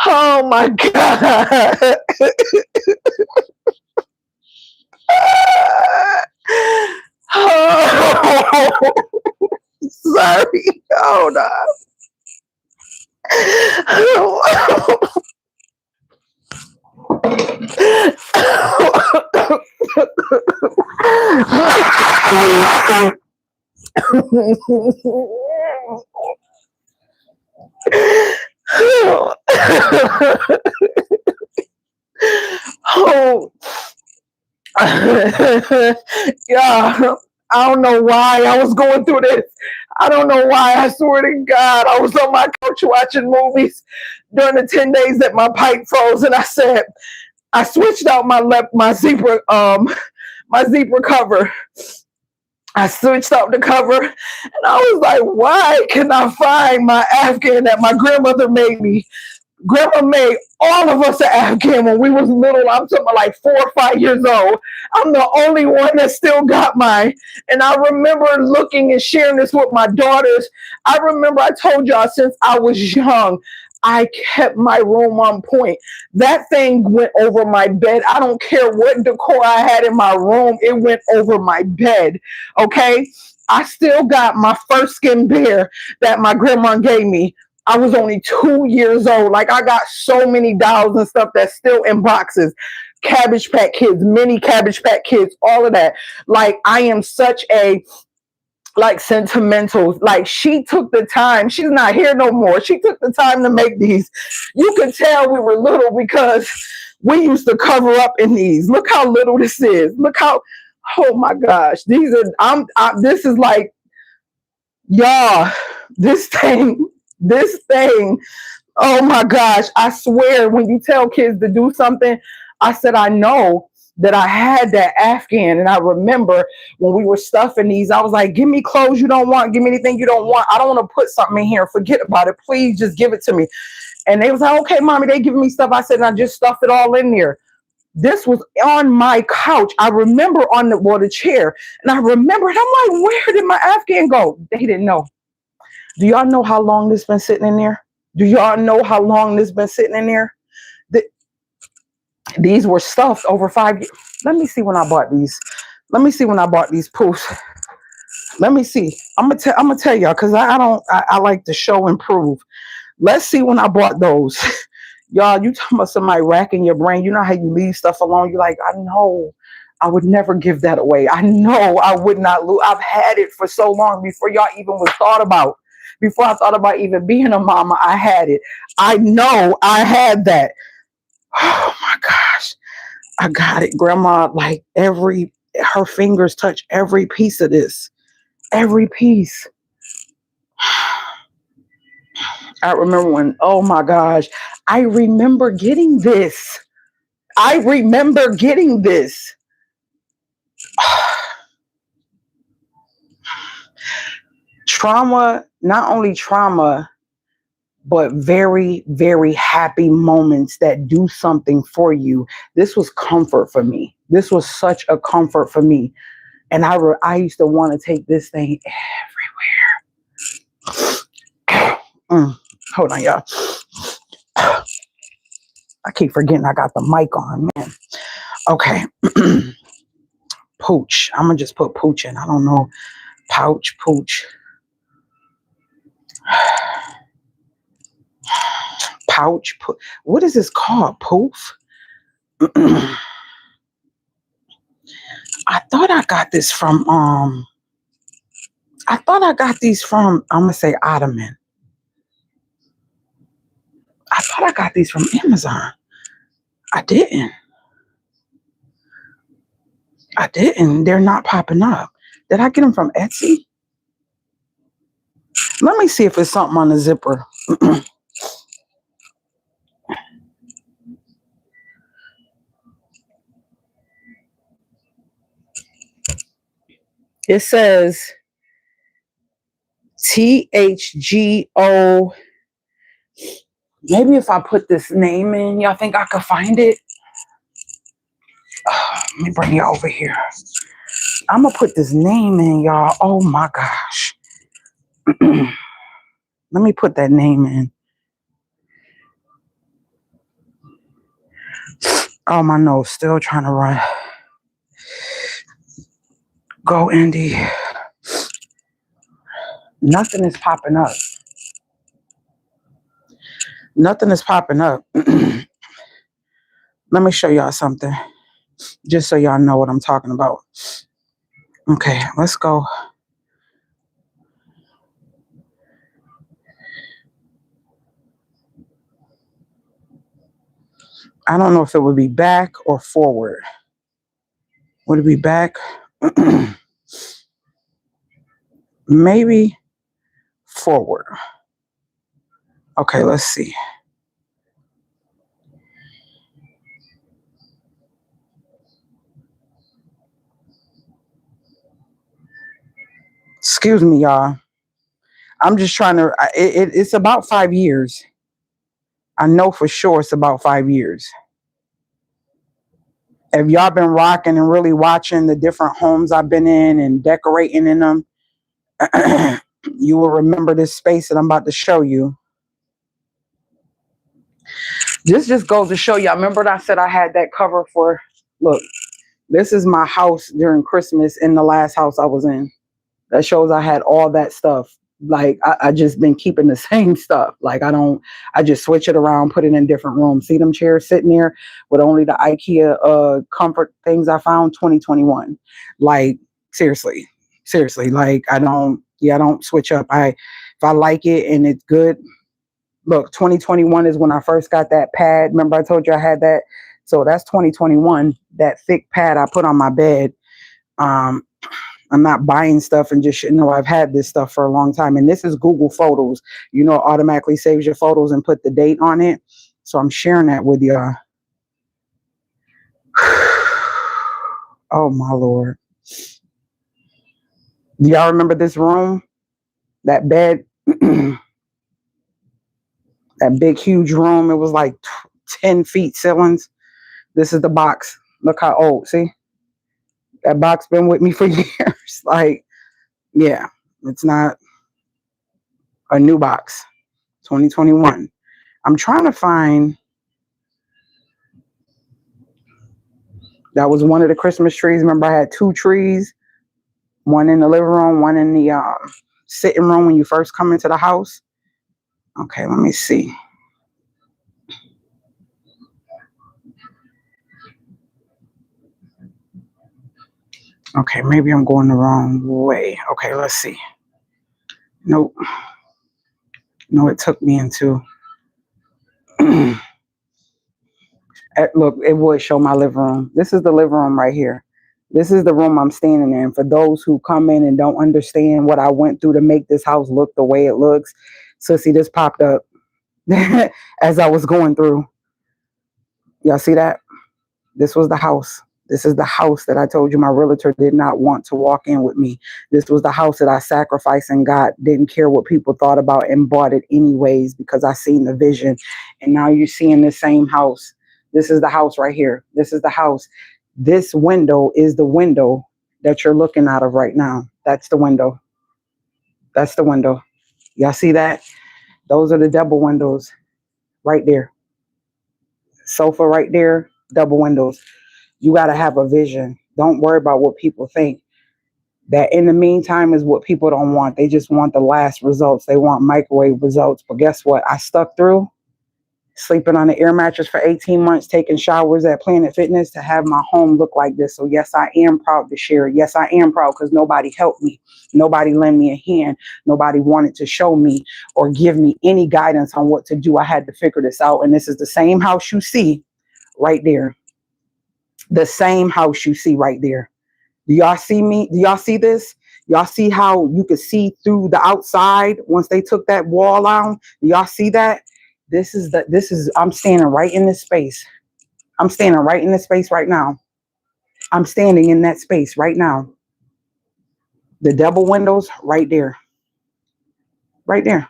Oh my God. Oh, sorry. Hold on. Oh, yeah, I don't know why I was going through this. I don't know why. I swear to God, I was on my couch watching movies during the 10 days that my pipe froze, and I said, I switched out my zebra cover. I switched out the cover, and I was like, why can I find my Afghan that my grandmother made me? Grandma made all of us an Afghan when we was little. I'm talking about like 4 or 5 years old. I'm the only one that still got mine. And I remember looking and sharing this with my daughters. I remember I told y'all since I was young, I kept my room on point. That thing went over my bed. I don't care what decor I had in my room. It went over my bed. Okay. I still got my first skin bear that my grandma gave me. I was only 2 years old. Like, I got so many dolls and stuff that's still in boxes. Cabbage Patch Kids, mini Cabbage Patch Kids, all of that. Like, I am such a, like, sentimental. Like, she took the time. She's not here no more. She took the time to make these. You could tell we were little because we used to cover up in these. Look how little this is. Look how, oh my gosh. These are, this is like, y'all, this thing, oh my gosh, I swear when you tell kids to do something, I said, I know that I had that Afghan. And I remember when we were stuffing these, I was like, give me clothes you don't want. Give me anything you don't want. I don't want to put something in here. Forget about it. Please just give it to me. And they was like, okay, mommy, they giving me stuff. I said, and I just stuffed it all in there. This was on my couch. I remember on the chair. And I remember, and I'm like, where did my Afghan go? They didn't know. Do y'all know how long this been sitting in there? Do y'all know how long this been sitting in there? These were stuffed over 5 years. Let me see when I bought these. Let me see when I bought these poofs. Let me see. I'm gonna tell y'all because I like to show and prove. Let's see when I bought those. Y'all, you talking about somebody racking your brain. You know how you leave stuff alone. You're like, I know I would never give that away. I know I would not lose. I've had it for so long before y'all even was thought about. Before I thought about even being a mama, I had it. I know I had that. Oh my gosh. I got it. Grandma, like her fingers touch every piece of this. Every piece. I remember when, oh my gosh, I remember getting this. Trauma, not only trauma, but very, very happy moments that do something for you. This was comfort for me. This was such a comfort for me. And I used to want to take this thing everywhere. Hold on, y'all. I keep forgetting I got the mic on, man. Okay. Pooch. I'm going to just put pooch in. I don't know. Pouch, pooch. Pouch. What is this called? Poof? I thought I got this from, I'm going to say Ottoman. I thought I got these from Amazon. I didn't. They're not popping up. Did I get them from Etsy? Let me see if it's something on the zipper. It says THGO. Maybe if I put this name in, y'all think I could find it? Let me bring you over here. I'm going to put this name in, y'all. Oh my gosh. Let me put that name in. Oh, my nose still trying to run. Go, Andy. Nothing is popping up. Nothing is popping up. Let me show y'all something. Just so y'all know what I'm talking about. Okay, let's go. I don't know if it would be back or forward. Would it be back? Maybe forward. Okay, let's see. Excuse me, y'all. I'm just trying to, it's about 5 years. I know for sure it's about 5 years. If y'all been rocking and really watching the different homes I've been in and decorating in them, you will remember this space that I'm about to show you. This just goes to show you. I remember I said I had that cover for, look, this is my house during Christmas in the last house I was in. That shows I had all that stuff. Like, I just been keeping the same stuff. Like, I just switch it around, put it in different rooms. See them chairs sitting there with only the IKEA comfort things I found, 2021. Like, seriously, like, I don't switch up. If I like it and it's good. Look, 2021 is when I first got that pad. Remember I told you I had that? So that's 2021, that thick pad I put on my bed. I'm not buying stuff and just, I've had this stuff for a long time. And this is Google Photos. It automatically saves your photos and put the date on it. So I'm sharing that with y'all. Oh my Lord. Do y'all remember this room? That bed? That big, huge room. It was like 10 feet ceilings. This is the box. Look how old. See? That box been with me for years. Like, yeah, it's not a new box. 2021. I'm trying to find. That was one of the Christmas trees. Remember, I had 2 trees. One in the living room, one in the sitting room when you first come into the house. Okay, let me see. Okay, maybe I'm going the wrong way. Okay, let's see. Nope. No, it took me into. Look, it would show my living room. This is the living room right here. This is the room I'm standing in. For those who come in and don't understand what I went through to make this house look the way it looks. So see, this popped up as I was going through. Y'all see that? This was the house. This is the house that I told you my realtor did not want to walk in with me. This was the house that I sacrificed and got, didn't care what people thought about, and bought it anyways because I seen the vision. And now you're seeing the same house. This is the house right here. This is the house. This window is the window that you're looking out of right now. That's the window. That's the window. Y'all see that? Those are the double windows right there. Sofa right there, double windows. You got to have a vision. Don't worry about what people think. That in the meantime is what people don't want. They just want the last results. They want microwave results. But guess what? I stuck through sleeping on an air mattress for 18 months, taking showers at Planet Fitness to have my home look like this. So yes, I am proud to share it. Yes, I am proud because nobody helped me. Nobody lent me a hand. Nobody wanted to show me or give me any guidance on what to do. I had to figure this out. And this is the same house you see right there. The same house you see right there. Do y'all see me? Do y'all see this? Y'all see how you could see through the outside once they took that wall out? Do y'all see that? I'm standing right in this space. I'm standing right in this space right now. I'm standing in that space right now. The double windows right there. Right there.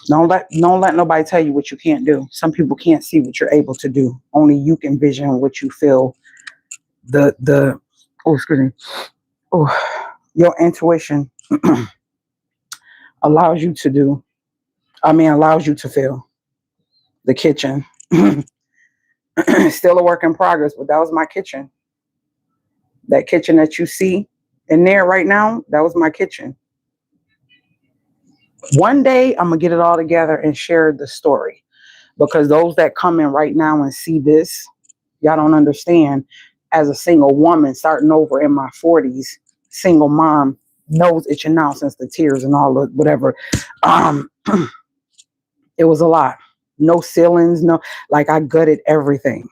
Don't let nobody tell you what you can't do. Some people can't see what you're able to do. Only you can vision what you feel. Excuse me. Your intuition allows you to do. Allows you to feel. The kitchen. Still a work in progress, but that was my kitchen. That kitchen that you see in there right now, that was my kitchen. One day I'm gonna get it all together and share the story, because those that come in right now and see this, y'all don't understand. As a single woman starting over in my 40s, single mom, nose itching now since the tears and all the whatever. It was a lot. No ceilings, no, like I gutted everything.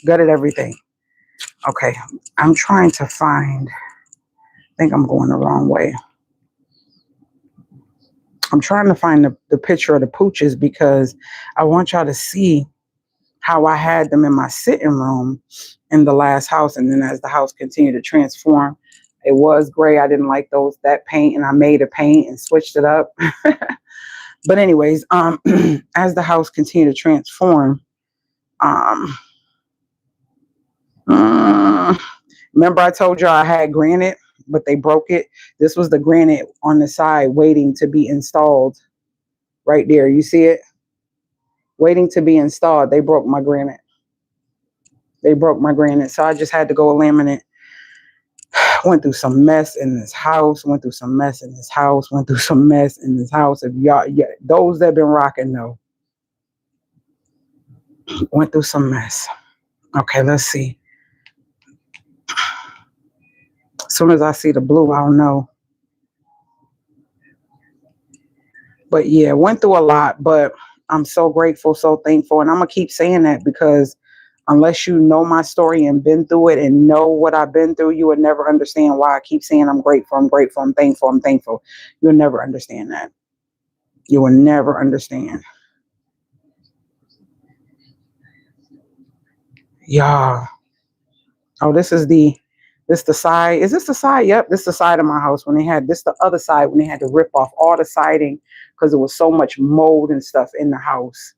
Okay, I'm trying to find, I think I'm going the wrong way. I'm trying to find the picture of the pooches because I want y'all to see how I had them in my sitting room in the last house. And then as the house continued to transform, it was gray. I didn't like that paint, and I made a paint and switched it up. But anyways, as the house continued to transform, remember I told you I had granite, but they broke it. This was the granite on the side waiting to be installed right there. You see it? Waiting to be installed. They broke my granite. So I just had to go laminate. Went through some mess in this house. If y'all, yeah, those that been rocking know. Went through some mess. Okay, let's see. As soon as I see the blue, I'll know. But yeah, went through a lot, but I'm so grateful, so thankful. And I'm going to keep saying that because unless you know my story and been through it and know what I've been through, you would never understand why I keep saying I'm grateful, I'm thankful. You'll never understand that. You will never understand. Yeah. Oh, this the side. Is this the side? Yep, this the side of my house when they had this the other side when they had to rip off all the siding because there was so much mold and stuff in the house.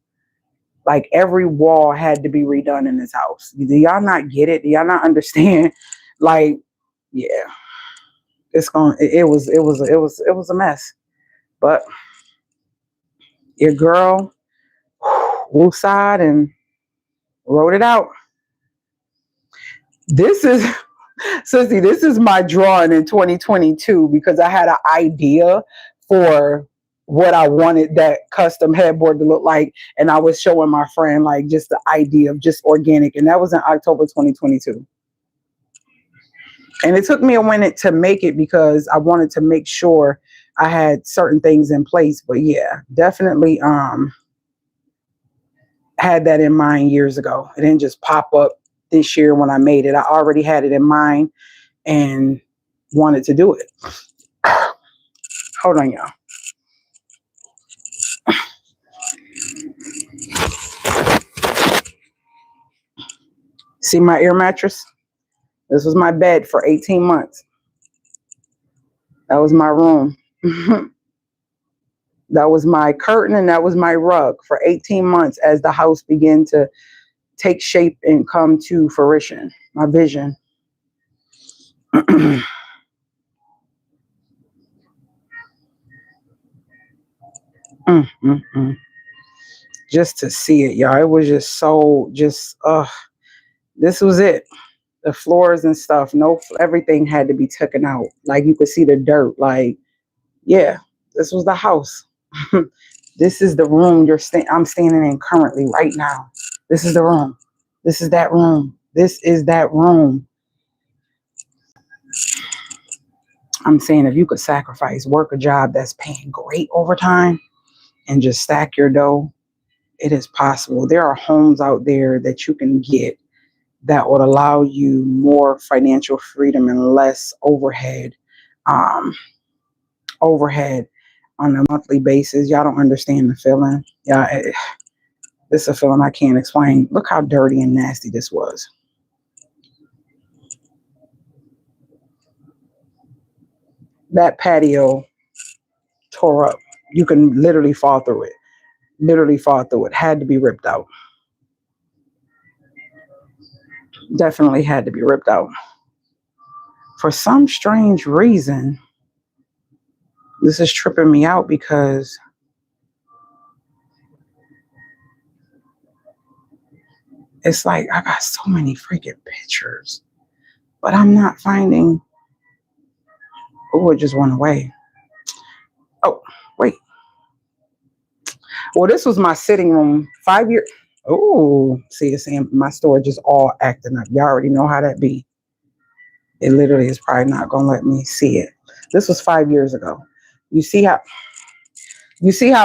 Like every wall had to be redone in this house. Do y'all not get it? Do y'all not understand? Like, yeah, it was a mess. But your girl woosad and wrote it out. This is Sissy, this is my drawing in 2022 because I had an idea for what I wanted that custom headboard to look like. And I was showing my friend like just the idea of just organic. And that was in October 2022. And it took me a minute to make it because I wanted to make sure I had certain things in place. But yeah, definitely had that in mind years ago. It didn't just pop up this year when I made it. I already had it in mind and wanted to do it. Hold on, y'all. See my air mattress? This was my bed for 18 months. That was my room. That was my curtain and that was my rug for 18 months as the house began to take shape and come to fruition. My vision. Just to see it, y'all. It was just so this was it. The floors and stuff, no, everything had to be taken out. Like you could see the dirt. Like, yeah, this was the house. This is the room I'm standing in currently right now. This is the room. This is that room. This is that room. I'm saying if you could sacrifice, work a job that's paying great overtime and just stack your dough, it is possible. There are homes out there that you can get that would allow you more financial freedom and less overhead overhead on a monthly basis. Y'all don't understand the feeling. Yeah, this is a feeling I can't explain. Look how dirty and nasty this was. That patio tore up. You can literally fall through it. Literally fall through it. Had to be ripped out. Definitely had to be ripped out. For some strange reason, this is tripping me out because it's like I got so many freaking pictures, but I'm not finding. Oh, it just went away. Oh, wait. Well, this was my sitting room 5 years. Oh, see, it's saying my storage is all acting up. Y'all already know how that be. It literally is probably not gonna let me see it. This was 5 years ago. You see how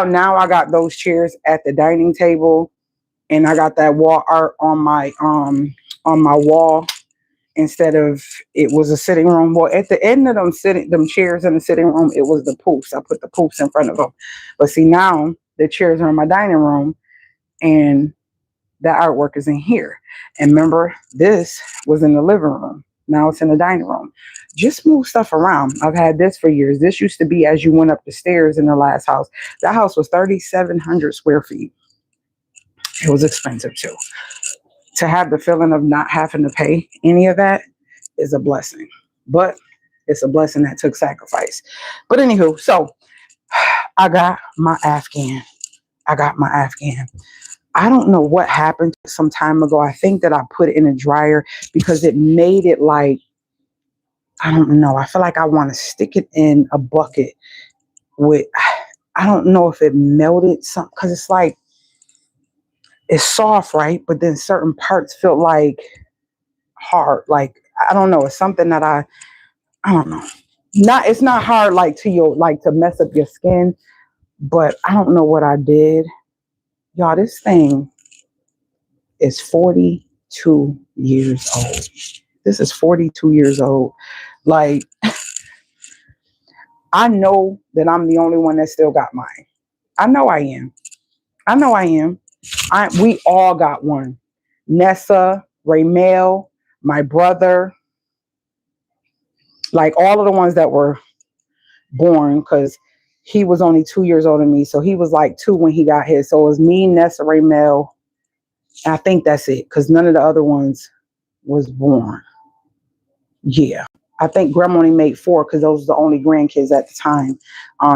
now I got those chairs at the dining table and I got that wall art on my wall instead of it was a sitting room. Well, at the end of them chairs in the sitting room, it was the poofs. I put the poofs in front of them. But see now the chairs are in my dining room and the artwork is in here. And remember, this was in the living room. Now it's in the dining room. Just move stuff around. I've had this for years. This used to be as you went up the stairs in the last house. That house was 3,700 square feet. It was expensive too. To have the feeling of not having to pay any of that is a blessing. But it's a blessing that took sacrifice. But anywho, so I got my Afghan. I don't know what happened some time ago. I think that I put it in a dryer because it made it like, I don't know. I feel like I want to stick it in a bucket with, I don't know if it melted some, because it's like, it's soft, right? But then certain parts feel like hard. Like, I don't know. It's something that I don't know. It's not hard like to mess up your skin, but I don't know what I did. Y'all, this thing is 42 years old. This is 42 years old. Like, I know that I'm the only one that still got mine. I know I am. We all got one. Nessa, Raymel, my brother, like all of the ones that were born, because he was only 2 years older than me. So he was like 2 when he got his. So it was me, Nessa, Raymel. I think that's it, because none of the other ones was born. Yeah. I think grandma only made 4 because those were the only grandkids at the time.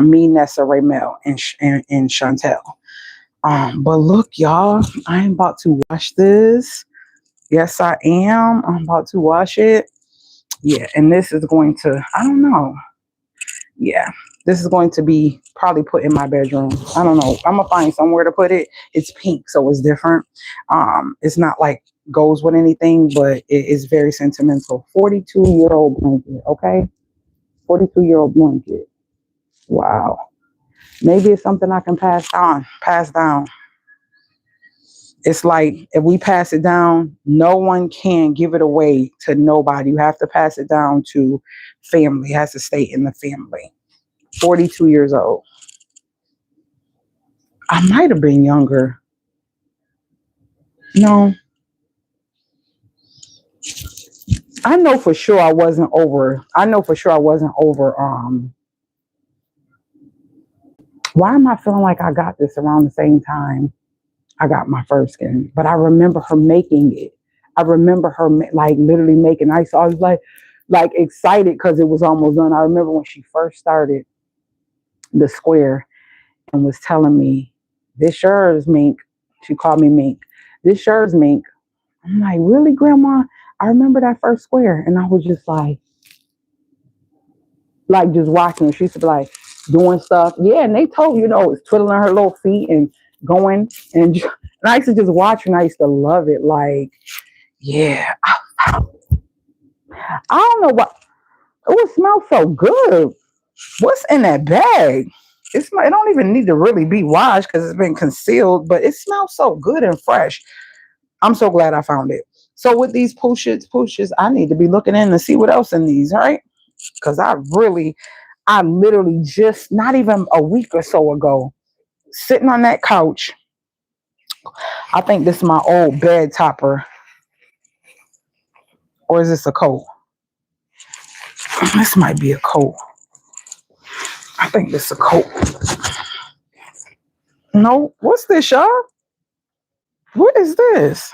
Me, Nessa, Raymel, and Chantel. But look, y'all, I'm about to wash this. Yes, I am. I'm about to wash it. Yeah, and this is going to, I don't know. Yeah, this is going to be probably put in my bedroom. I don't know. I'm gonna find somewhere to put it. It's pink, so it's different. It's not like goes with anything, but it is very sentimental. 42-year-old blanket, okay? 42-year-old blanket. Wow. Maybe it's something I can pass down. It's like if we pass it down, no one can give it away to nobody. You have to pass it down to family. It has to stay in the family. 42 years old. I might have been younger. No. I know for sure I wasn't over. Why am I feeling like I got this around the same time I got my first skin? But I remember her making it. I remember her like literally making ice. So I was like excited because it was almost done. I remember when she first started the square and was telling me, "This yours, Mink." She called me Mink. "This yours, Mink." I'm like, "Really, Grandma?" I remember that first square, and I was just like just watching her. She used to be like doing stuff. Yeah, and they told it's twiddling her little feet and going, and I used to just watch her, and I used to love it. Like, yeah, I don't know what. Oh, it smells so good. What's in that bag? It don't even need to really be washed because it's been concealed, but it smells so good and fresh. I'm so glad I found it. So with these pooshes, I need to be looking in to see what else in these, right? Because I literally just not even a week or so ago, sitting on that couch. I think this is my old bed topper. Or is this a coat? This might be a coat. I think this is a coat. No, what's this, y'all? What is this?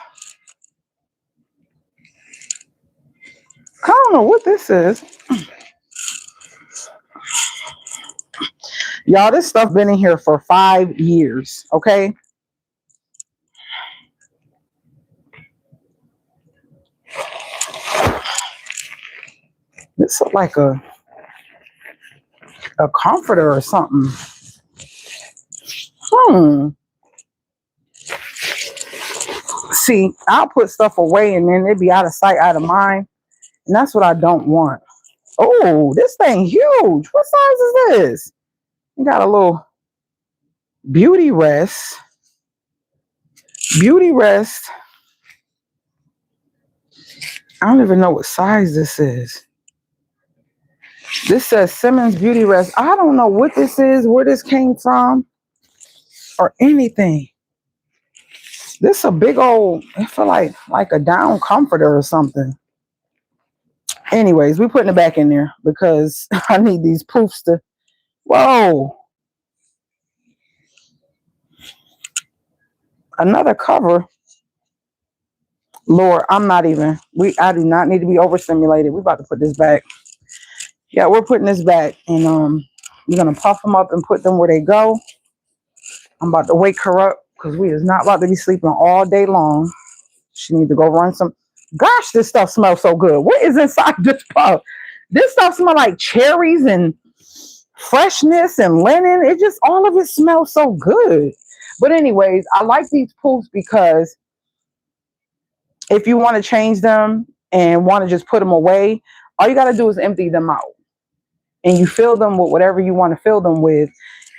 I don't know what this is. Y'all, this stuff been in here for 5 years, okay? This is like a comforter or something. See, I'll put stuff away and then it'd be out of sight, out of mind. And that's what I don't want. Oh, this thing huge. What size is this? You got a little beauty rest. Beauty rest. I don't even know what size this is. This says Simmons Beauty Rest. I don't know what this is, where this came from, or anything. This a big old, I feel like a down comforter or something. Anyways, we're putting it back in there because I need these proofs to. Whoa. Another cover. Lord, I do not need to be overstimulated. We're about to put this back. Yeah, we're putting this back, and we're gonna puff them up and put them where they go. I'm about to wake her up because we is not about to be sleeping all day long. She needs to go run some. Gosh, this stuff smells so good. What is inside this puff? This stuff smells like cherries and freshness and linen. It just, all of it smells so good. But anyways, I like these poofs because if you want to change them and want to just put them away, all you got to do is empty them out. And you fill them with whatever you want to fill them with.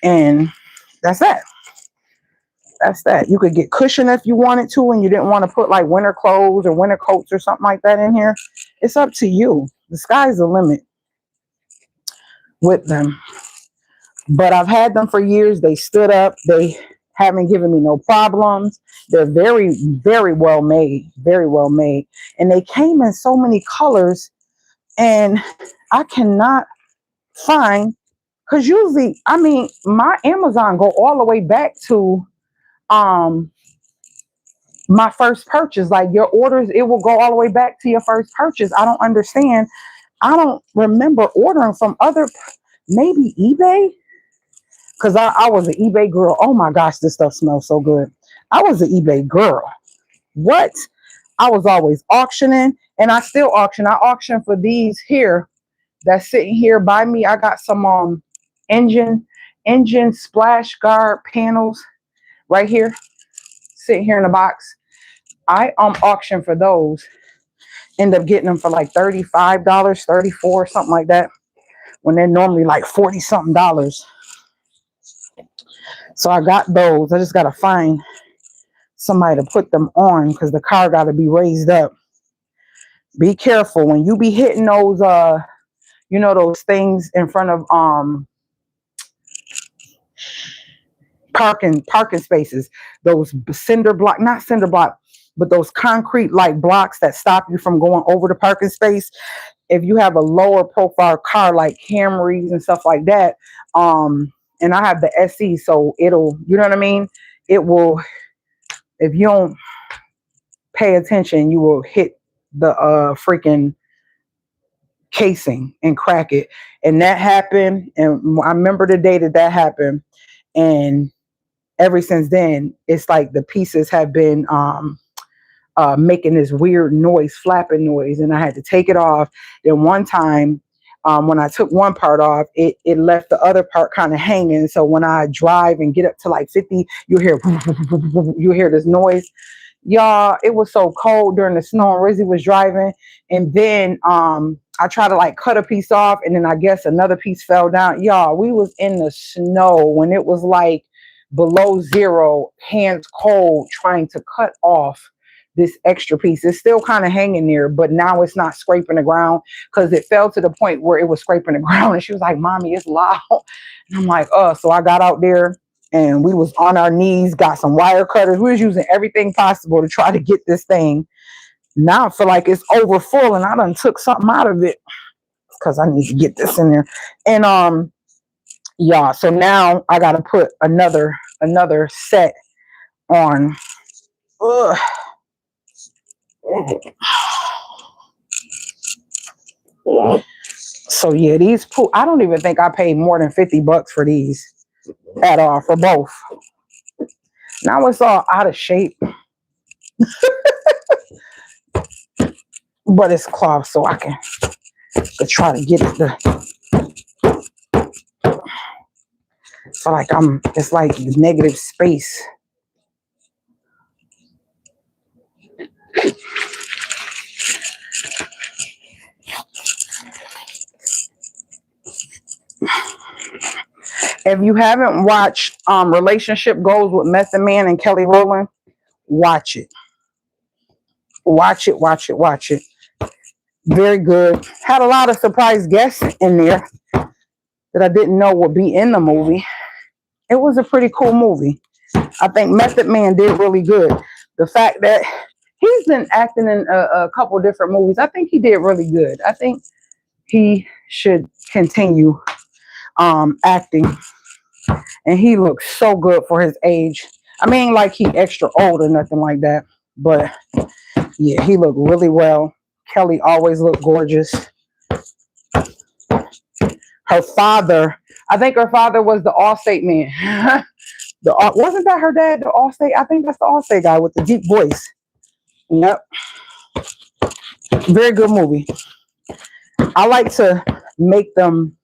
And that's that. That's that. You could get cushion if you wanted to and you didn't want to put like winter clothes or winter coats or something like that in here. It's up to you. The sky's the limit with them. But I've had them for years. They stood up. They Haven't given me no problems. They're very, very well made. Very well made. And they came in so many colors. And I cannot find, because usually, I mean, my Amazon go all the way back to my first purchase. Like your orders, it will go all the way back to your first purchase. I don't understand. I don't remember ordering from other, maybe eBay, because I was an eBay girl. Oh my gosh, this stuff smells so good. I was an eBay girl. What? I was always auctioning, and I still auction. I auction for these here that's sitting here by me. I got some engine splash guard panels right here, sitting here in the box. I auction for those. End up getting them for like $35, 34, something like that, when they're normally like 40 something dollars. So I got those. I just gotta find somebody to put them on because the car gotta be raised up. Be careful when you be hitting those those things in front of parking spaces, those cinder block, not cinder block, but those concrete like blocks that stop you from going over the parking space. If you have a lower profile car like Camrys and stuff like that, and I have the SE, so it'll, you know what I mean? It will, if you don't pay attention, you will hit the freaking casing and crack it. And that happened. And I remember the day that happened. And ever since then, it's like the pieces have been making this weird noise, flapping noise. And I had to take it off. Then one time, when I took one part off, it left the other part kind of hanging. So when I drive and get up to like 50, you hear this noise. Y'all, it was so cold during the snow, and Rizzy was driving. And then I tried to like cut a piece off, and then I guess another piece fell down. Y'all, we was in the snow when it was like below zero, hands cold, trying to cut off this extra piece. It's still kind of hanging there, but now it's not scraping the ground because it fell to the point where it was scraping the ground. And she was like, "Mommy, it's loud." And I'm like, so I got out there and we was on our knees, got some wire cutters. We was using everything possible to try to get this thing. Now I feel like it's over full and I done took something out of it because I need to get this in there. And yeah, so now I got to put another set on. Ugh. So yeah, these I don't even think I paid more than $50 for these at all, for both. Now it's all out of shape. But it's cloth, so I can try to get it so like it's like negative space. If you haven't watched Relationship Goals with Method Man and Kelly Rowland, watch it. Watch it. Very good. Had a lot of surprise guests in there that I didn't know would be in the movie. It was a pretty cool movie. I think Method Man did really good. The fact that he's been acting in a couple different movies, I think he did really good. I think he should continue acting. And he looks so good for his age. I mean, like he extra old or nothing like that. But yeah, he looked really well. Kelly always looked gorgeous. Her father, I think her father was the Allstate man. Wasn't that her dad, the Allstate? I think that's the Allstate guy with the deep voice. Yep. Very good movie. I like to make them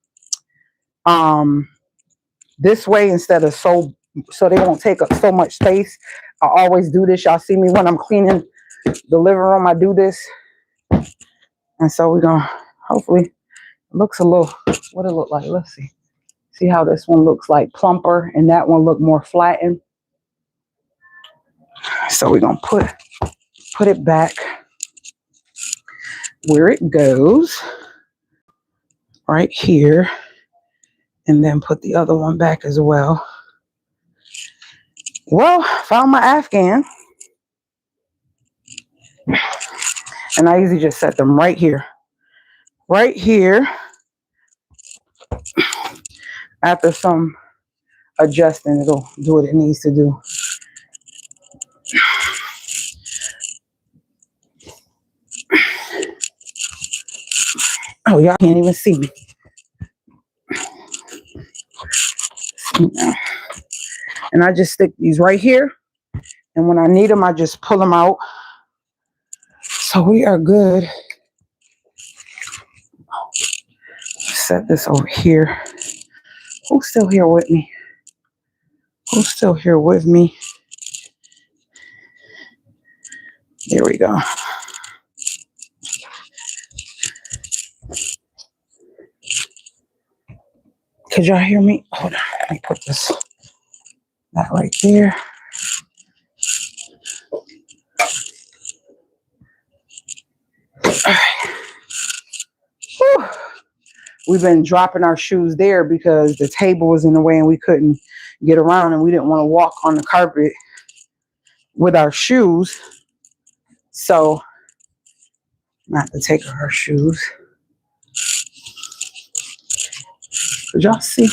this way instead of so they won't take up so much space. I always do this. Y'all see me when I'm cleaning the living room. I do this. And so we're going to hopefully, it looks a little, what it look like. Let's see. See how this one looks like plumper and that one look more flattened. So we're going to put it back where it goes. Right here. And then put the other one back as well. Well, found my Afghan. And I usually just set them right here. Right here. After some adjusting, it'll do what it needs to do. Oh, y'all can't even see me. And I just stick these right here. And when I need them, I just pull them out. So we are good. Set this over here. Who's still here with me? Who's still here with me? There we go. Could y'all hear me? Hold on. Let me put that right there. All right. Whew. We've been dropping our shoes there because the table was in the way and we couldn't get around, and we didn't want to walk on the carpet with our shoes. So, not to take her shoes. Could y'all see?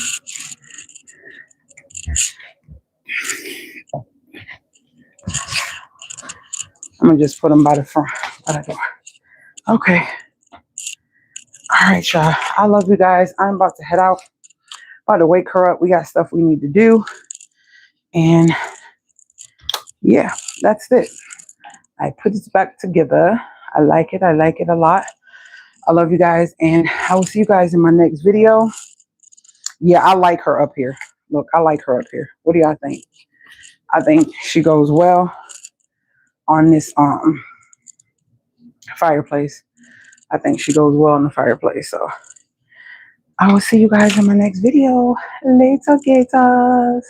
I'm gonna just put them by the front, by the door. Okay. All right, y'all. I love you guys. I'm about to head out. About to wake her up. We got stuff we need to do. And yeah, that's it. I put it back together. I like it. I like it a lot. I love you guys. And I will see you guys in my next video. Yeah, I like her up here. Look, I like her up here. What do y'all think? I think she goes well on this fireplace. I think she goes well in the fireplace. So I will see you guys in my next video. Later, gators.